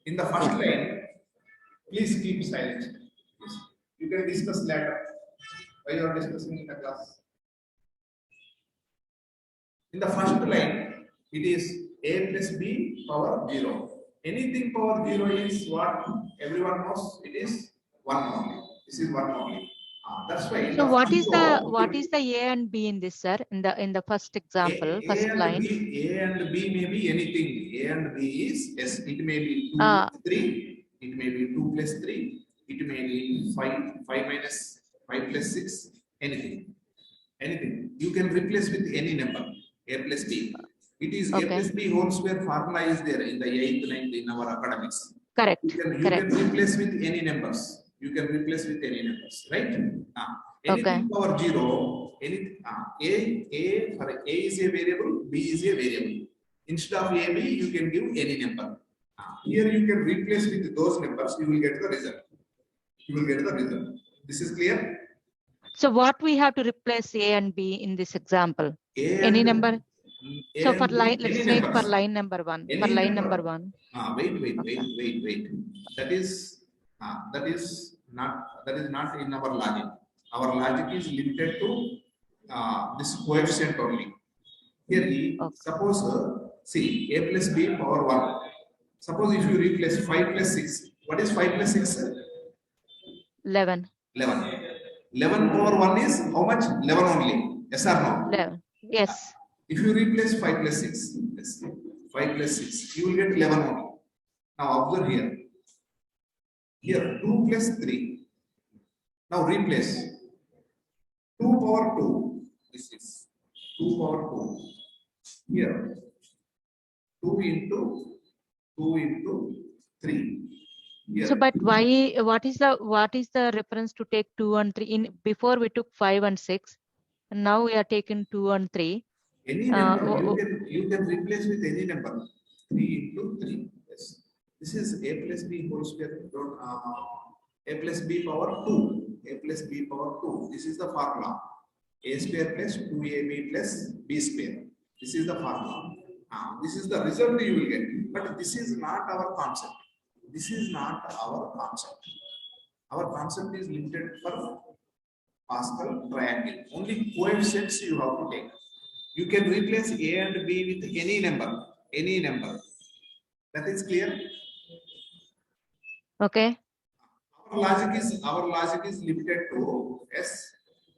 In the first line, please keep silent. Yes. You can discuss later. While you are discussing in the class. In the first line, it is a plus b power 0. Anything power 0 is what everyone knows. It is 1 only. This is 1 only. That's why. So what is the A and B in this, sir? In the first example, first line. A and B may be anything. A and B is yes. It may be 2, 3. It may be 2 plus 3. It may be 5 minus 5 plus 6. Anything. You can replace with any number. A plus B. It is A plus B whole square formula is there in the 8th, 9th in our academics. Correct. You can replace with any numbers. Right? Anything power 0, A for A is a variable, B is a variable. Instead of A, B, you can give any number. Here you can replace with those numbers, you will get the result. This is clear? So what we have to replace A and B in this example? Any number? So for line, let's take for line number 1. For line number 1. Wait. That is not in our logic. Our logic is limited to this coefficient only. Here, suppose see a plus b power 1. Suppose if you replace 5 plus 6, what is 5 plus 6? 11. 11 power 1 is how much? 11 only. Yes or no? 11. Yes. If you replace 5 plus 6, 5 plus 6, you will get 11 only. Now observe here. Here 2 plus 3. Now replace 2 power 2. This is 2 power 2. Here 2 into 3. Here. So, but why? What is the reference to take 2 and 3? In before we took 5 and 6, and now we are taking 2 and 3. Any number you can replace with any number. 3 into 3. Yes. This is a plus b whole square. A plus b power 2. A plus b power 2. This is the formula. A square plus 2ab plus b square. This is the formula. This is the result you will get. But this is not our concept. Our concept is limited for Pascal triangle. Only coefficients you have to take. You can replace A and B with any number. That is clear? Okay. Our logic is limited to yes.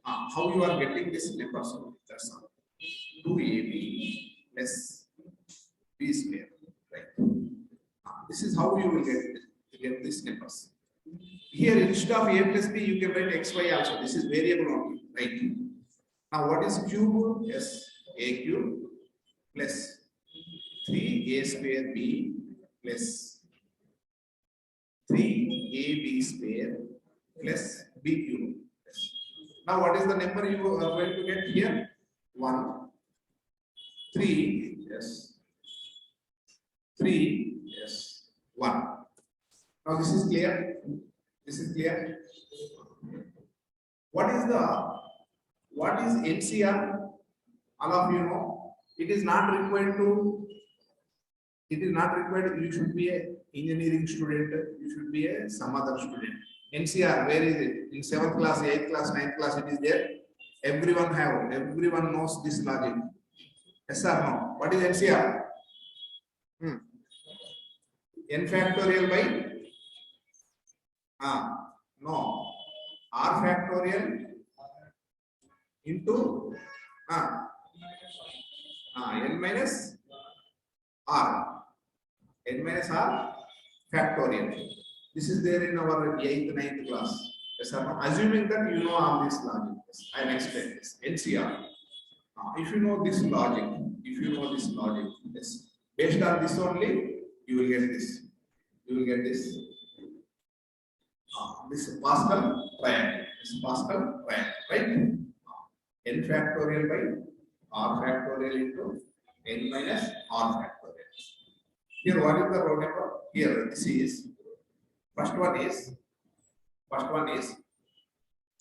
How you are getting this number? So that's all. 2ab plus b square. Right. This is how you will get these numbers. Here instead of a plus b, you can write xy also. This is variable only, right? Now what is cube? Yes, a cube plus 3a square b plus 3ab square plus b cube. Yes. Now what is the number you are going to get here? 1, 3, yes, 3, yes, 1. Now this is clear. What is NCR? All of you know. It is not required. You should be an engineering student. You should be some other student. NCR, where is it? In 7th class, 8th class, 9th class, it is there. Everyone knows this logic. Yes or no? What is NCR? N factorial by? No. r factorial into n minus r. N minus r factorial. This is there in our 8th, 9th class. Yes, sir. Assuming that you know all this logic. Yes, I am explaining this. NCR. If you know this logic, yes, based on this only, you will get this. You will get this. This Pascal triangle. This Pascal triangle, right? N factorial by r factorial into n minus r factorial. Here, what is the row number? Here, this is first one is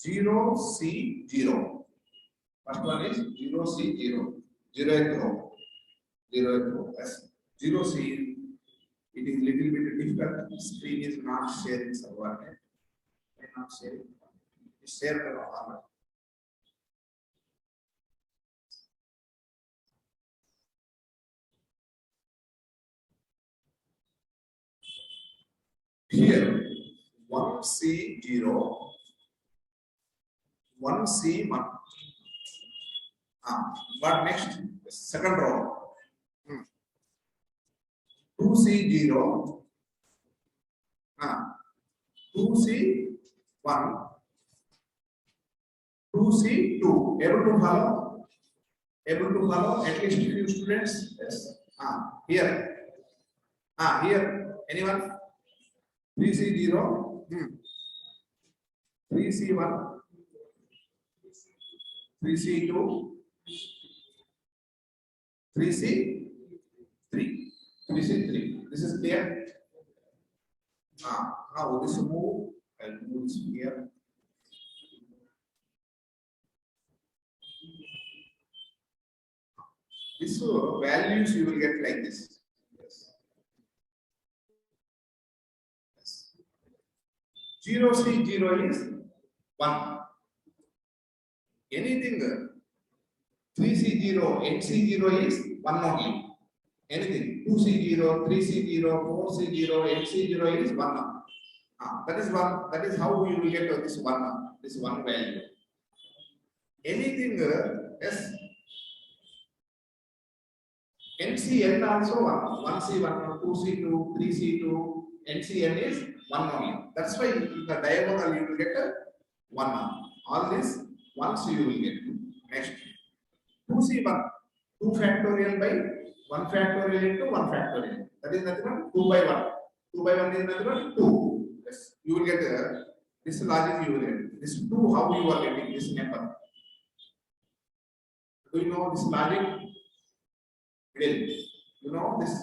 0C0. First one is 0C0. 0th row. 0th row. Yes. 0C. It is little bit difficult. Screen is not sharing somewhere. Not sharing. Share the armor. Here, 1C0, 1C1. What next? The second row. 2C0, 2C1, 2C2. Able to follow? Able to follow? At least few students. Yes. Here. Here. Anyone? 3C0, 3C1, 3C2, 3C3, 3C3. This is clear. Now this move, I'll move this here. This values you will get like this. 0C0 is 1. Anything 3C0, 8C0 is 1 only. Anything 2C0, 3C0, 4C0, 8C0 is 1. That is one. That is how you will get this one value. Anything yes. NCN also 1. 1C1, 2C2, 3C2. NCN is 1 only. That's why in the diagonal you will get 1. All this once you will get. Next, 2C1, 2 factorial by 1 factorial into 1 factorial. That is nothing but 2 by 1. 2 by 1 is nothing but 2. Yes, you will get this logic. You will get this 2. How you are getting this number? Do you know this logic? You know this?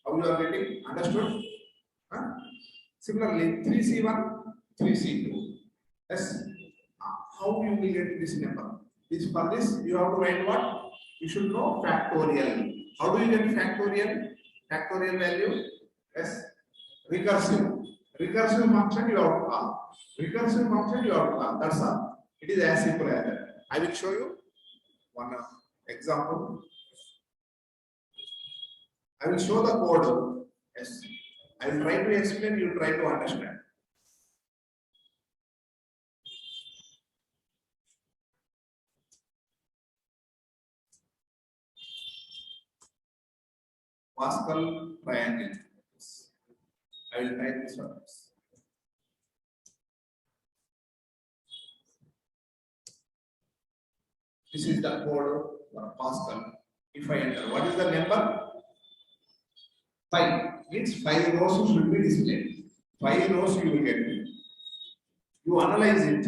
How you are getting? Understood? Similarly, 3C1, 3C2. Yes. How you will get this number? For this, you have to write what? You should know factorial. How do you get factorial? Factorial value? Yes. Recursive. Recursive function you have to call. Recursive function you have to call. That's all. It is as simple as that. I will show you one example. I will show the code. Yes. I will try to explain, you try to understand. Pascal triangle. I will type this one. This is the code for Pascal. If I enter, what is the number? 5. Means 5 rows should be displayed. 5 rows you will get. You analyze it.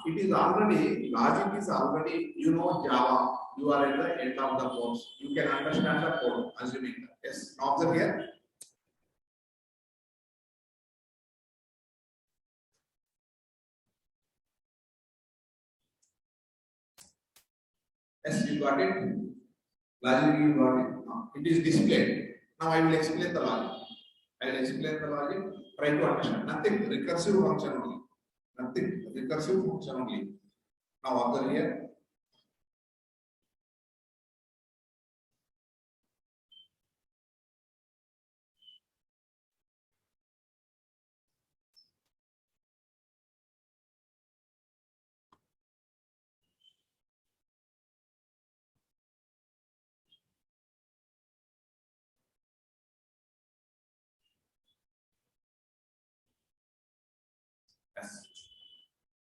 It is already, logic is already, you know Java. You are at the end of the course. You can understand the code, assuming that. Yes, now observe here. Yes, you got it. Logic, you got it. It is displayed. Now I will explain the logic. I will explain the logic. Try to understand. Nothing recursive function only. Nothing recursive function only. Now observe here.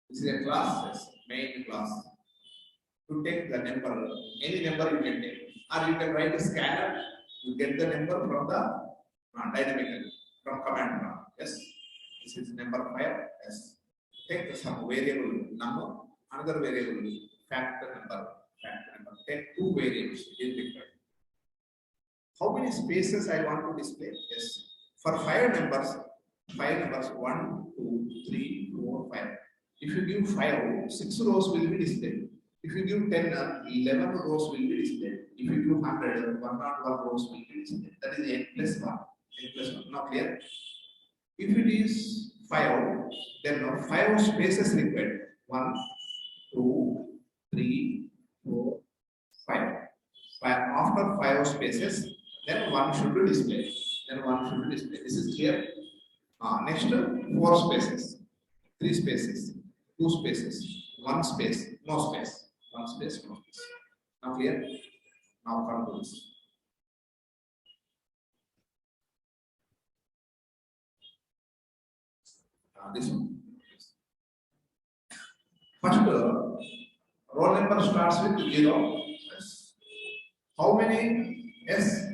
This is a class, yes, main class. To take the number, any number you can take, or you can write a scanner. You get the number from the dynamically from command prompt. Yes, this is number 5. Yes, take some variable number, another variable factor number. Take two variables in required. How many spaces I want to display? Yes, for 5 numbers, 1, 2, 3, 4, 5. If you give 5, 6 rows will be displayed. If you give 10, 11 rows will be displayed. If you give 100, 101 rows will be displayed. That is n plus 1. N plus 1. Now clear? If it is 5, then now 5 spaces required. 1, 2, 3, 4, 5. After 5 spaces, then 1 should be displayed. This is clear. Next, 4 spaces, 3 spaces, 2 spaces, 1 space, no space. 1 space, no space. Now clear? Now come to this. This one. First, roll number starts with 0. Yes. How many? Yes.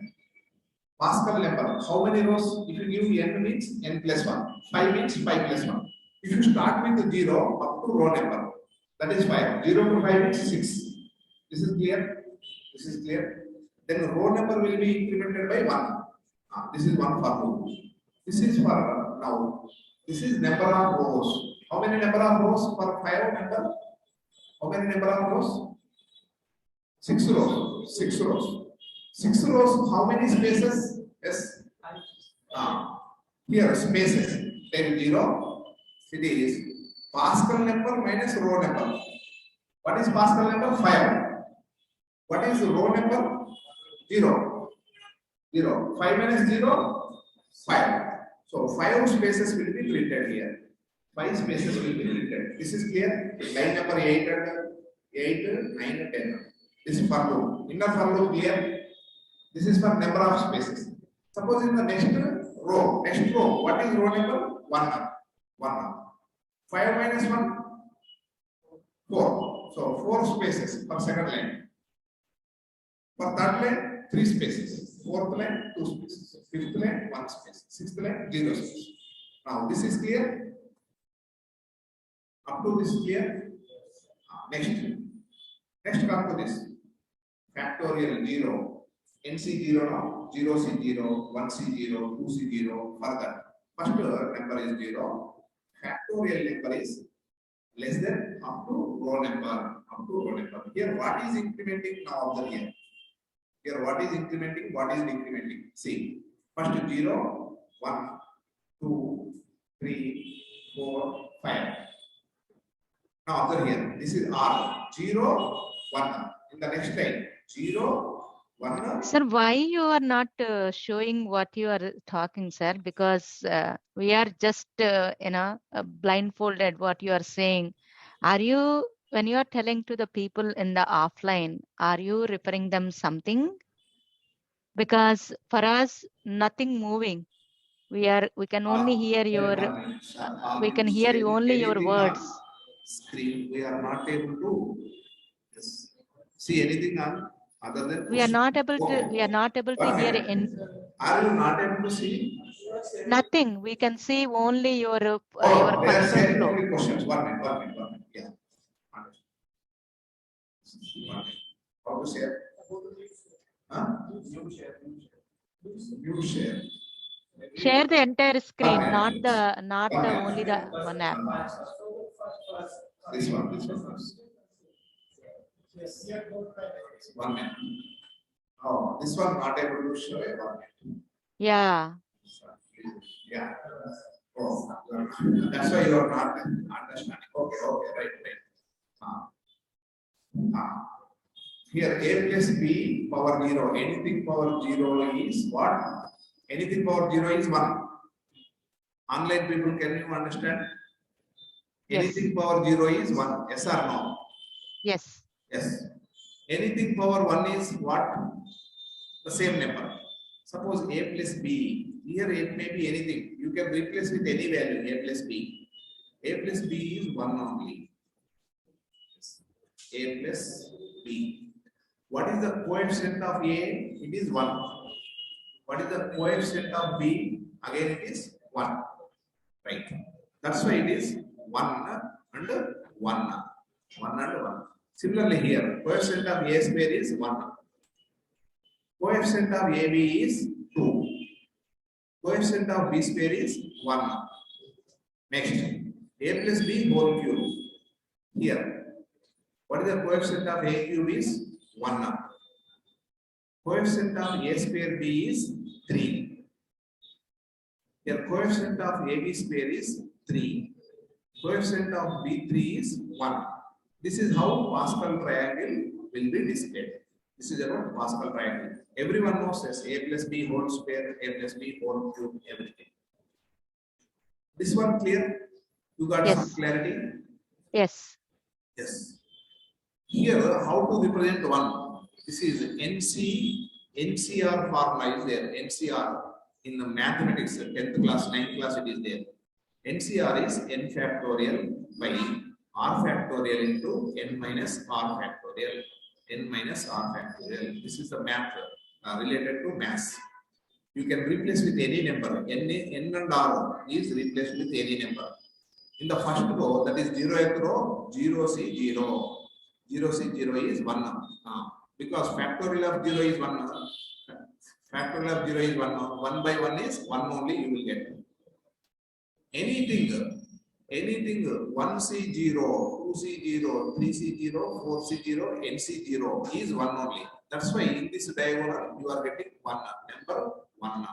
Pascal number. How many rows? If you give n means n plus 1. 5 means 5 plus 1. If you start with 0 up to row number, that is 5. 0 to 5 is 6. This is clear? This is clear. Then the row number will be incremented by 1. This is 1 for 2. This is for now. This is number of rows. How many number of rows for 5 number? How many number of rows? 6 rows. 6 rows. 6 rows. How many spaces? Yes. Here spaces. Take 0. It is Pascal number minus row number. What is Pascal number? 5. What is row number? 0. 0. 5 minus 0? 5. So 5 spaces will be printed here. 5 spaces will be printed. This is clear. Line number 8 and 9 and 10. This is for loop. Inner for loop clear. This is for number of spaces. Suppose in the next row, what is row number? 1. 5 minus 1? 4. So 4 spaces for second line. For third line, 3 spaces. Fourth line, 2 spaces. Fifth line, 1 space. Sixth line, 0 space. Now this is clear. Up to this clear. Next come to this. Factorial 0. NC 0 now. 0C0, 1C0, 2C0. Further. First number is 0. Factorial number is less than up to row number. Here, what is incrementing now of the here? Here, what is incrementing? See, first 0, 1, 2, 3, 4, 5. Now, observe here, this is R. 0, 1. In the next line, 0, 1. Sir, why you are not showing what you are talking, sir? Because we are just, blindfolded what you are saying. Are you, when you are telling to the people in the offline, are you referring them something? Because for us, nothing moving. We can only hear your, we can hear you only your words. Screen, we are not able to see anything on other than we are not able to hear in. Are you not able to see? Nothing. We can see only your They are sharing flow. only questions. One minute. Yeah. How to share? You share. Share the entire screen, not only the one app. This one. 1 minute. Oh, this one not able to show a 1 minute. Yeah. Yeah. Oh, that's why you are not understanding. Okay, right. Here a plus b power 0. Anything power 0 is what? Anything power 0 is 1. Online people, can you understand? Yes. Anything power 0 is 1. Yes or no? Yes. Yes. Anything power 1 is what? The same number. Suppose a plus b. Here it may be anything. You can replace with any value, a plus b. A plus B is 1 only. A plus B. What is the coefficient of A? It is 1. What is the coefficient of B? Again it is 1. Right. That's why it is 1 and 1. 1 and 1. Similarly here, coefficient of A square is 1. Coefficient of AB is 2. Coefficient of B square is 1. Next, A plus B whole cube. Here, what is the coefficient of A cube is 1. Coefficient of A square B is 3. Here, coefficient of AB square is 3. Coefficient of B3 is 1. This is how Pascal triangle will be displayed. This is about Pascal triangle. Everyone knows this, A plus B whole square, A plus B whole cube, everything. This one clear? You got Yes. some clarity? Yes. Yes. Here, how to represent 1? This is NCR formula is there. NCR in the mathematics, 10th class, 9th class it is there. NCR is n factorial by r factorial into n minus r factorial. N minus r factorial. This is the math related to mass. You can replace with any number. N and r is replaced with any number. In the first row, that is 0th row, 0C0. 0C0 is 1. Because factorial of 0 is 1. Factorial of 0 is 1. 1 by 1 is 1 only you will get. Anything 1C0, 2C0, 3C0, 4C0, NC0 is 1 only. That's why in this diagonal you are getting 1 number 1.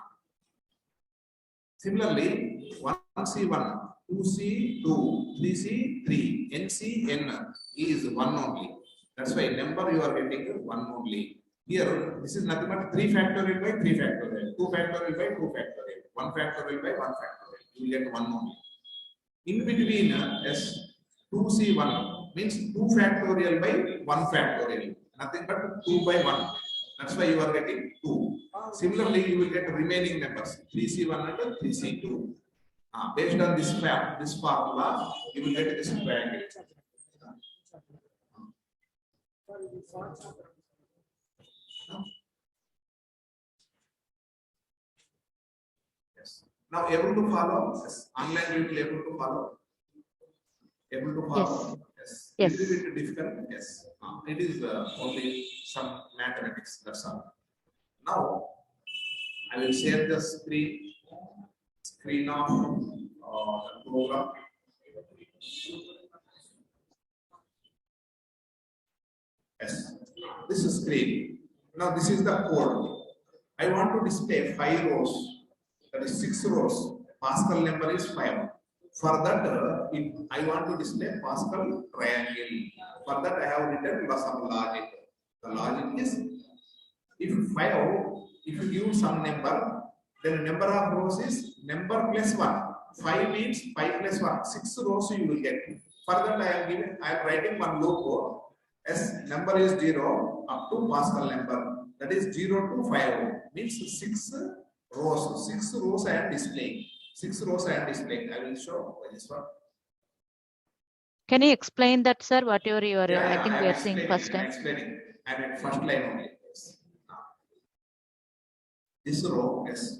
Similarly, 1C1, 2C2, 3C3, NCN is 1 only. That's why number you are getting 1 only. Here, this is nothing but 3 factorial by 3 factorial, 2 factorial by 2 factorial, 1 factorial by 1 factorial. You will get 1 only. In between, 2C1 means 2 factorial by 1 factorial. Nothing but 2 by 1. That's why you are getting 2. Similarly, you will get remaining numbers 3C1 and 3C2. Based on this formula, you will get this triangle. Yes. Now able to follow? Yes. Online you will able to follow? Able to follow? Yes. Yes. Little bit difficult? Yes. It is only some mathematics, that's all. Now I will share the screen of the program. Yes. This is screen. Now this is the code. I want to display 5 rows. That is 6 rows. Pascal number is 5. For that, I want to display Pascal triangle. For that, I have written some logic. The logic is, if you give some number, then number of rows is number plus 1. 5 means 5 plus 1. 6 rows you will get. For that, I am writing one loop code. As number is 0 up to Pascal number. That is 0 to 5. Means 6 rows. 6 rows I am displaying. 6 rows I am displaying. I will show this one. Can you explain that, sir? Whatever you are, I think am we are seeing explaining, first I am time. explaining. I am at first line only. Yes. This row, yes.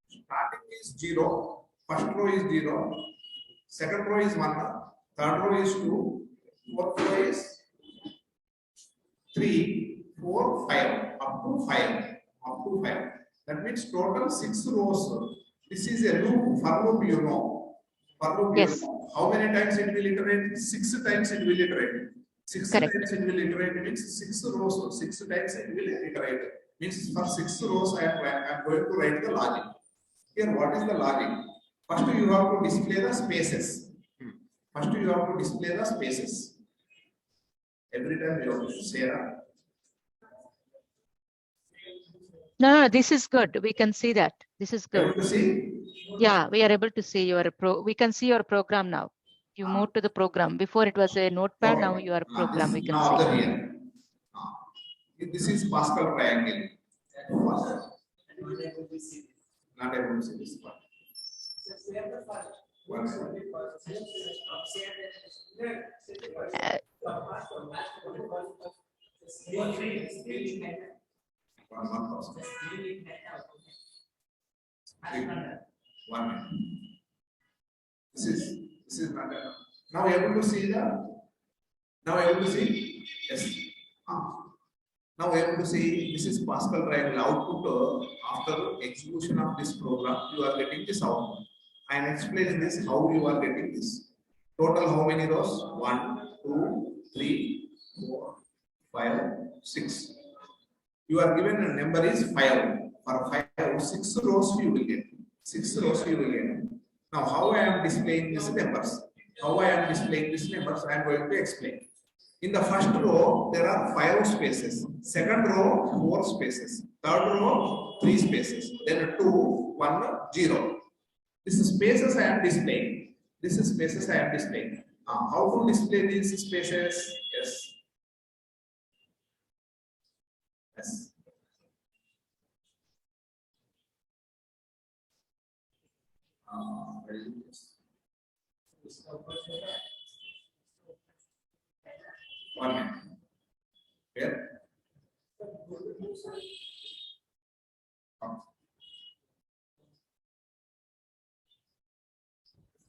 Starting is 0. First row is 0. Second row is 1. Third row is 2. Fourth row is 3, 4, 5. Up to 5. Up to 5. That means total 6 rows. This is a loop. For loop, you know. For loop, Yes. you know. How many times it will iterate? 6 times it will iterate. 6 Correct. times it will iterate means 6 rows. 6 times it will iterate. Means for 6 rows I am going to write the logic. Here, what is the logic? First, you have to display the spaces. First, you have to display the spaces. Every time you have to share. No, this is good. We can see that. This is Able good. to see? Yeah, we are able to see your we can see your program now. You moved to the program. Before it was a notepad, Okay. now your program we can now see. observe here. This is Pascal triangle. Not able to see this part. One second. One person. One minute. This is not enough. Now able to see now able to see? Yes. Now able to see this is Pascal triangle output after execution of this program you are getting this output. I am explaining this how you are getting this. Total how many rows? 1, 2, 3, 4, 5, 6. You are given a number is 5. For 5, 6 rows you will get. 6 rows you will get. Now how I am displaying these numbers? How I am displaying these numbers? I am going to explain. In the first row there are 5 spaces. Second row 4 spaces. Third row 3 spaces. Then 2, 1, 0. This is spaces I am displaying. This is spaces I am displaying. How to display these spaces? Yes. Yes. Very good. Yes. 1 minute. Here.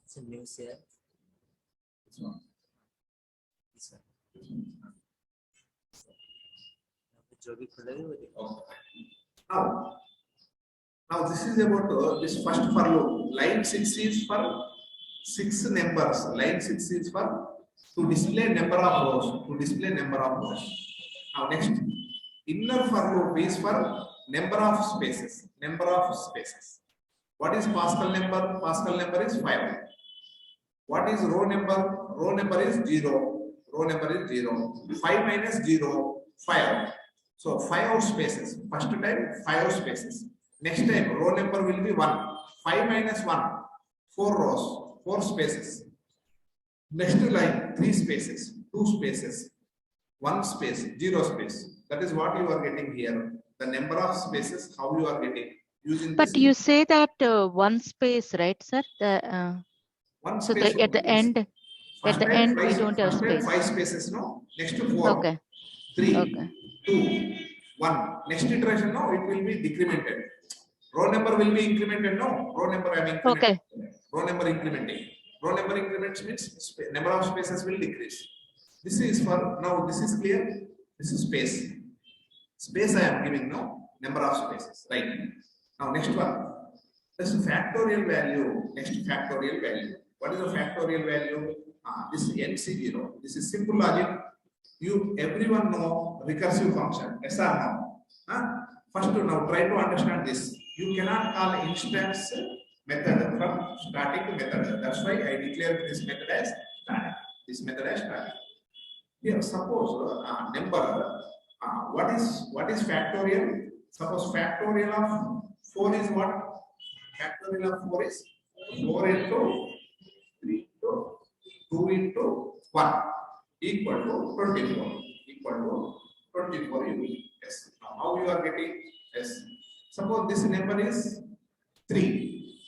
It's a new cell. This one. This one. जो भी खुलेगा वो देखो। Okay. Now this is about this first for loop. Line 6 is for 6 numbers. Line 6 is for to display number of rows. To display number of rows. Now next, inner for loop is for number of spaces. Number of spaces. What is Pascal number? Pascal number is 5. What is row number? Row number is 0. Row number is 0. 5 minus 0, 5. So 5 spaces. First time 5 spaces. Next time row number will be 1. 5 minus 1, 4 rows, 4 spaces. Next line 3 spaces, 2 spaces, 1 space, 0 space. That is what you are getting here. The number of spaces how you are getting using. But this you say that one space, right, sir? one So space. at the end, First at the time end we five- don't have first time space. 5 spaces, no? Next to 4, Okay. 3, Okay. 2, 1. Next iteration, no, it will be decremented. Row number will be incremented, no? Row number I am incrementing. Okay. Row number incrementing. Row number increments means number of spaces will decrease. This is for, now this is clear. This is space. Space I am giving, no? Number of spaces, right? Now next one. This is factorial value. Next factorial value. What is the factorial value? This is NC0. This is simple logic. You everyone know recursive function. Yes or no? First now try to understand this. You cannot call instance method from static method. That's why I declared this method as static. This method as static. Here, suppose number. What is factorial? Suppose factorial of 4 is what? Factorial of 4 is 4 into 3 into 2 into 1 equal to 24. Equal to 24 unit. Yes. Now how you are getting? Yes. Suppose this number is 3.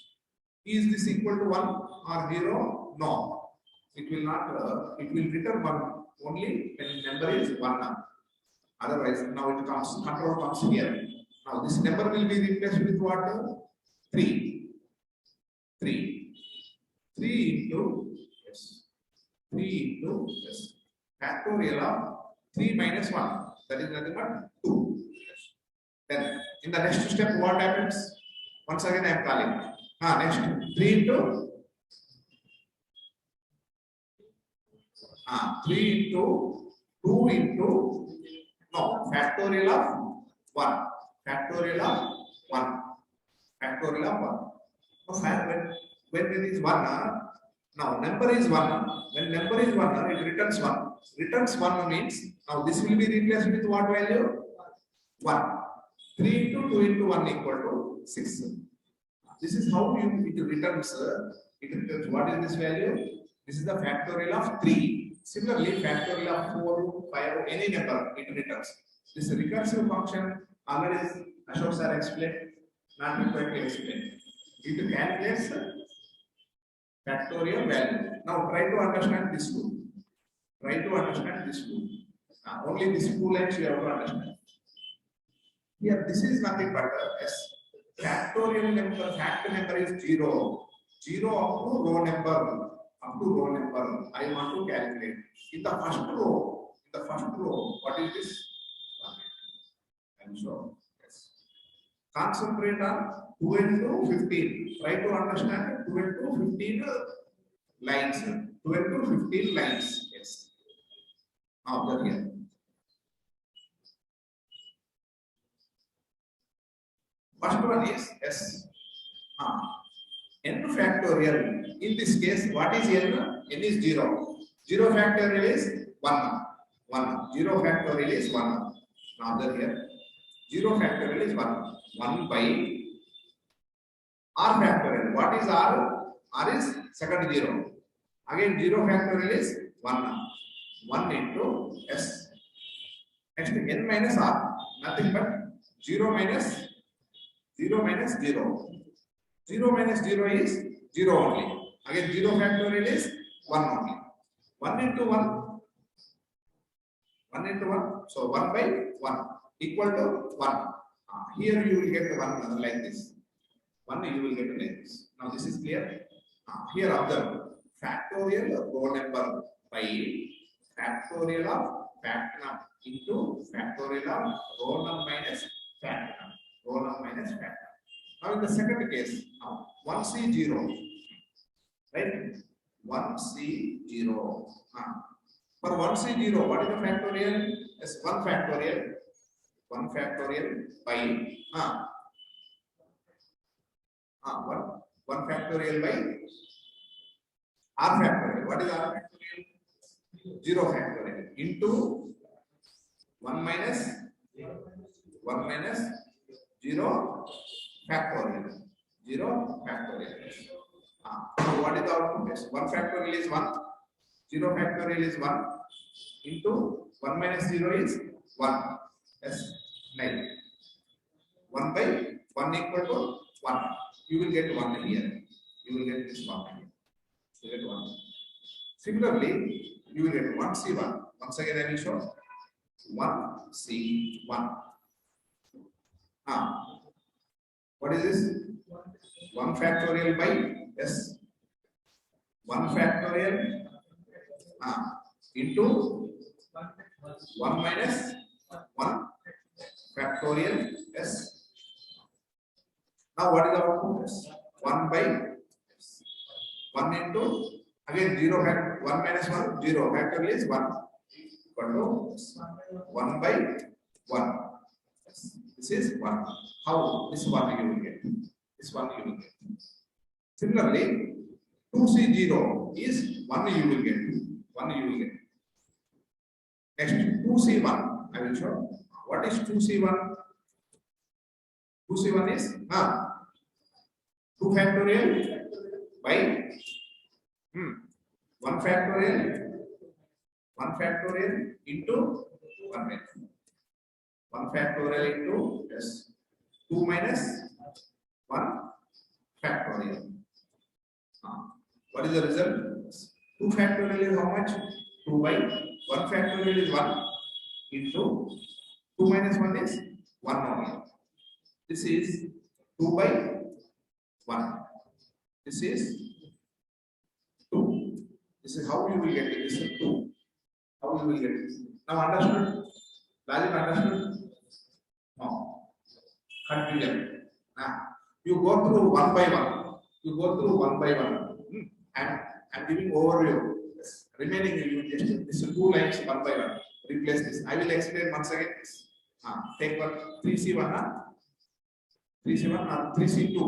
Is this equal to 1 or 0? No. It will not. It will return 1 only when number is 1. Otherwise, now it comes. Control comes here. Now this number will be replaced with what? 3. 3. 3 into yes. 3 into yes. Factorial of 3 minus 1. That is nothing but 2. Yes. Then in the next step, what happens? Once again, I am calling. Next 3 into 3 into 2 into no factorial of 1. Factorial of 1. Factorial of 1. When it is 1, now number is 1. When number is 1, it returns 1. Returns 1 means now this will be replaced with what value? 1. 3 into 2 into 1 equal to 6. This is how it returns. It returns what is this value? This is the factorial of 3. Similarly, factorial of 4, 5, any number it returns. This recursive function already Ashok sir explained, not required to explain. It calculates factorial value. Now try to understand this two. Try to understand this two. Only these two lines you have to understand. Here, this is nothing but S. Factorial number, fact number is 0. 0 up to row number. Up to row number. I want to calculate. In the first row, what is this? And so, yes. Concentrate on 12 to 15. Try to understand 12 to 15 lines. 12 to 15 lines. Yes. Now, observe here. First one is S. N factorial. In this case, what is N? N is 0. 0 factorial is 1. 1. 0 factorial is 1. Now, observe here. 0 factorial is 1. 1 by R factorial. What is R? R is second 0. Again, 0 factorial is 1. 1 into S. Next, N minus R. Nothing but 0 minus 0 minus 0. 0 minus 0 is 0 only. Again, 0 factorial is 1 only. 1 into 1. 1 into 1. So 1 by 1 equal to 1. Here you will get 1 like this. 1 you will get like this. Now this is clear. Here observe. Factorial row number by factorial of fact number into factorial of row number minus fact number. Row number minus fact number. Now in the second case, 1C0, right? 1C0. For 1C0, what is the factorial? Yes, 1 factorial. 1 factorial by 1 factorial by R factorial. What is R factorial? 0 factorial into 1 minus 0 factorial. 0 factorial. So what is the output? Yes, 1 factorial is 1. 0 factorial is 1 into 1 minus 0 is 1. Yes, 9. 1 by 1 equal to 1. You will get 1 here. You will get this 1 here. You get 1. Similarly, you will get 1C1. Once again, I will show 1C1. What is this? 1 factorial by yes. 1 factorial into 1 minus 1 factorial s. Now what is the output? 1 by 1 into again 0 fact 1 minus 1 0 factorial is 1 equal to 1 by 1. This is 1. How? This 1 you will get. This 1 you will get. Similarly, 2C0 is 1 you will get. 1 you will get. Next, 2C1. I will show. What is 2C1? 2C1 is 2 factorial by 1 factorial. 1 factorial into 1 minus 1 factorial into yes 2 minus 1 factorial. What is the result? 2 factorial is how much? 2 by 1 factorial is 1 into 2 minus 1 is 1 only. This is 2 by 1. This is 2. This is how you will get it. This is 2. How you will get it? Now understood? Logic understood? No. Confusion. You go through 1 by 1. You go through 1 by 1. I'm giving overview. Yes. Remaining you just this is 2 lines 1 by 1. Replace this. I will explain once again. Take one 3C1. 3C1 3C2.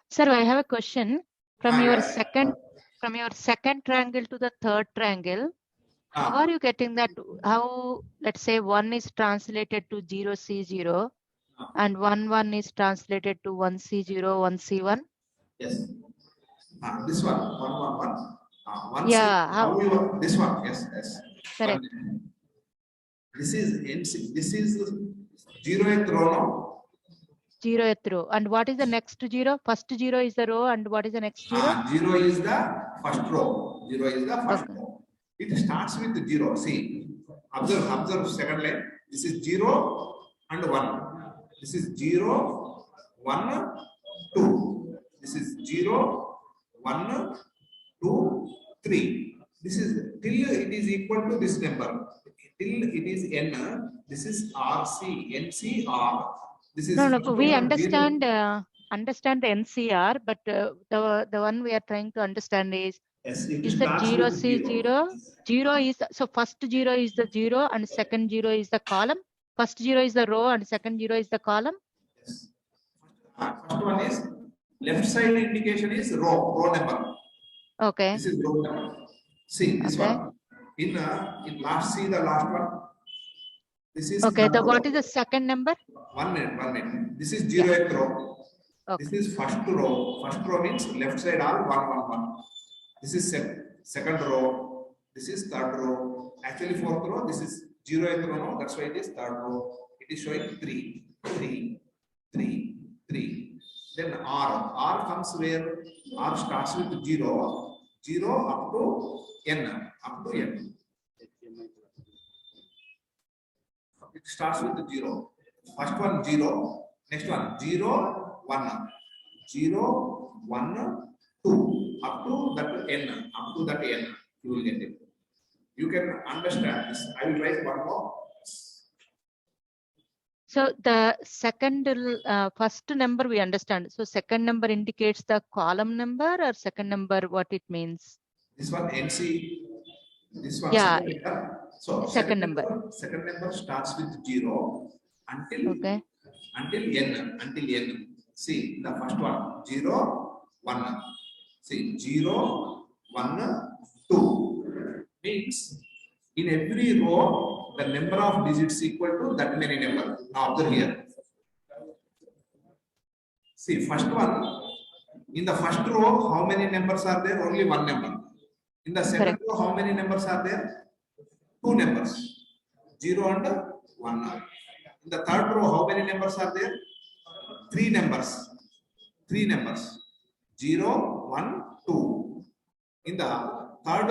Sir, I have a question. From your second triangle to the third triangle, how are you getting that? How, let's say 1 is translated to 0C0 and 1 is translated to 1C0, 1C1? Yes. This one, 1 1 1. Yeah. How you want this one? Yes, yes. Correct. This is 0th row. No? zeroth row. And what is the next zero? First zero is the row, and what is the next zero? Zero is the first row. Zero is the first Okay. row. It starts with zero. See, observe second line. This is 0 and 1. This is 0, 1, 2. This is 0, 1, 2, 3. This is till it is equal to this number. Till it is n. This is RC, NC, R. This is No, first we one, understand zero. understand the NCR, but the one we are trying to understand is Yes, it the starts 0 with C 0? 0 is so first 0 is the 0 and second 0 is the column. First 0 is the row and second 0 is the column. Yes. First one is left side indication is row number. Okay. This is row number. See this Okay. one. In last, see the last one. This is Okay. the What is the second number? 1 minute. This is 0th row. Okay. This is first row. First row means left side are 1, 1, 1. This is second row. This is third row. Actually fourth row. This is 0th row. No? That's why it is third row. It is showing 3, 3, 3, 3. Then R. R comes where R starts with 0, 0 up to n. It starts with 0. First one 0. Next one 0, 1. 0, 1, 2. Up to that n. You will get it. You can understand this. I will write one more. So the second, first number we understand. So second number indicates the column number, or second number what it means? This one NC. This one. Yeah. Second number. So Second number. Second number starts with 0 until Okay. Until n. See the first one 0, 1. See 0, 1, 2 means in every row the number of digits equal to that many number. Now observe here. See first one, in the first row how many numbers are there? Only one number. In the second Correct. row how many numbers are there? Two numbers, 0 and 1. In the third row how many numbers are there? Three numbers, 0, 1, 2. In the third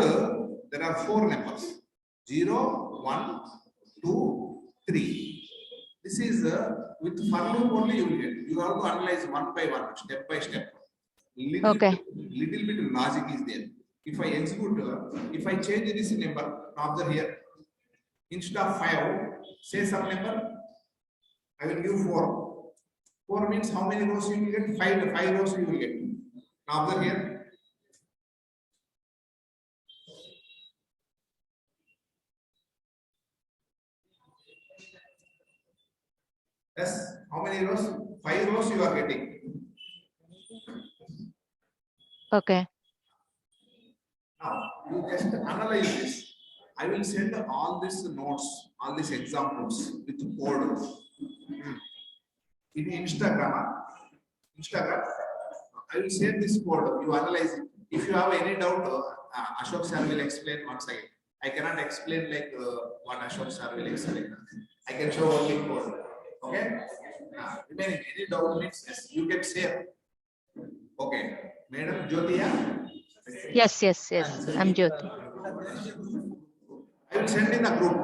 there are 4 numbers, 0, 1, 2, 3. This is with for loop only you will get. You have to analyze one by one, step by step. Little bit logic is there. If I execute, if I change this number, observe here. Instead of 5, say some number. I will give 4. 4 means how many rows you will get? 5 rows you will get. Now observe here. Yes, how many rows? 5 rows you are getting. Okay. Now you just analyze this. I will send all these notes, all these examples with code in Instagram. I will share this code. You analyze it. If you have any doubt, Ashok sir will explain once again. I cannot explain like what Ashok sir will explain. I can show only code. Okay. Remaining any doubt means yes, you can share. Okay, Madam Jyotiya. Yes. I'm Jyoti. I will send in the group.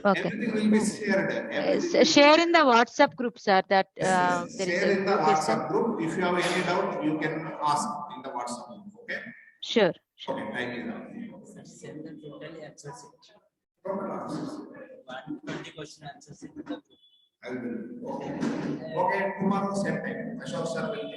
Okay. Everything will be shared. Share in the WhatsApp group, sir. That there is Share a in the group is WhatsApp group. If you have any doubt, you can ask in the WhatsApp group. Okay. Sure. Okay. Thank you. Send the totally answers. Total answers. 120 question answers in the group. I will. Okay. Okay. Tomorrow same time. Ashok sir will.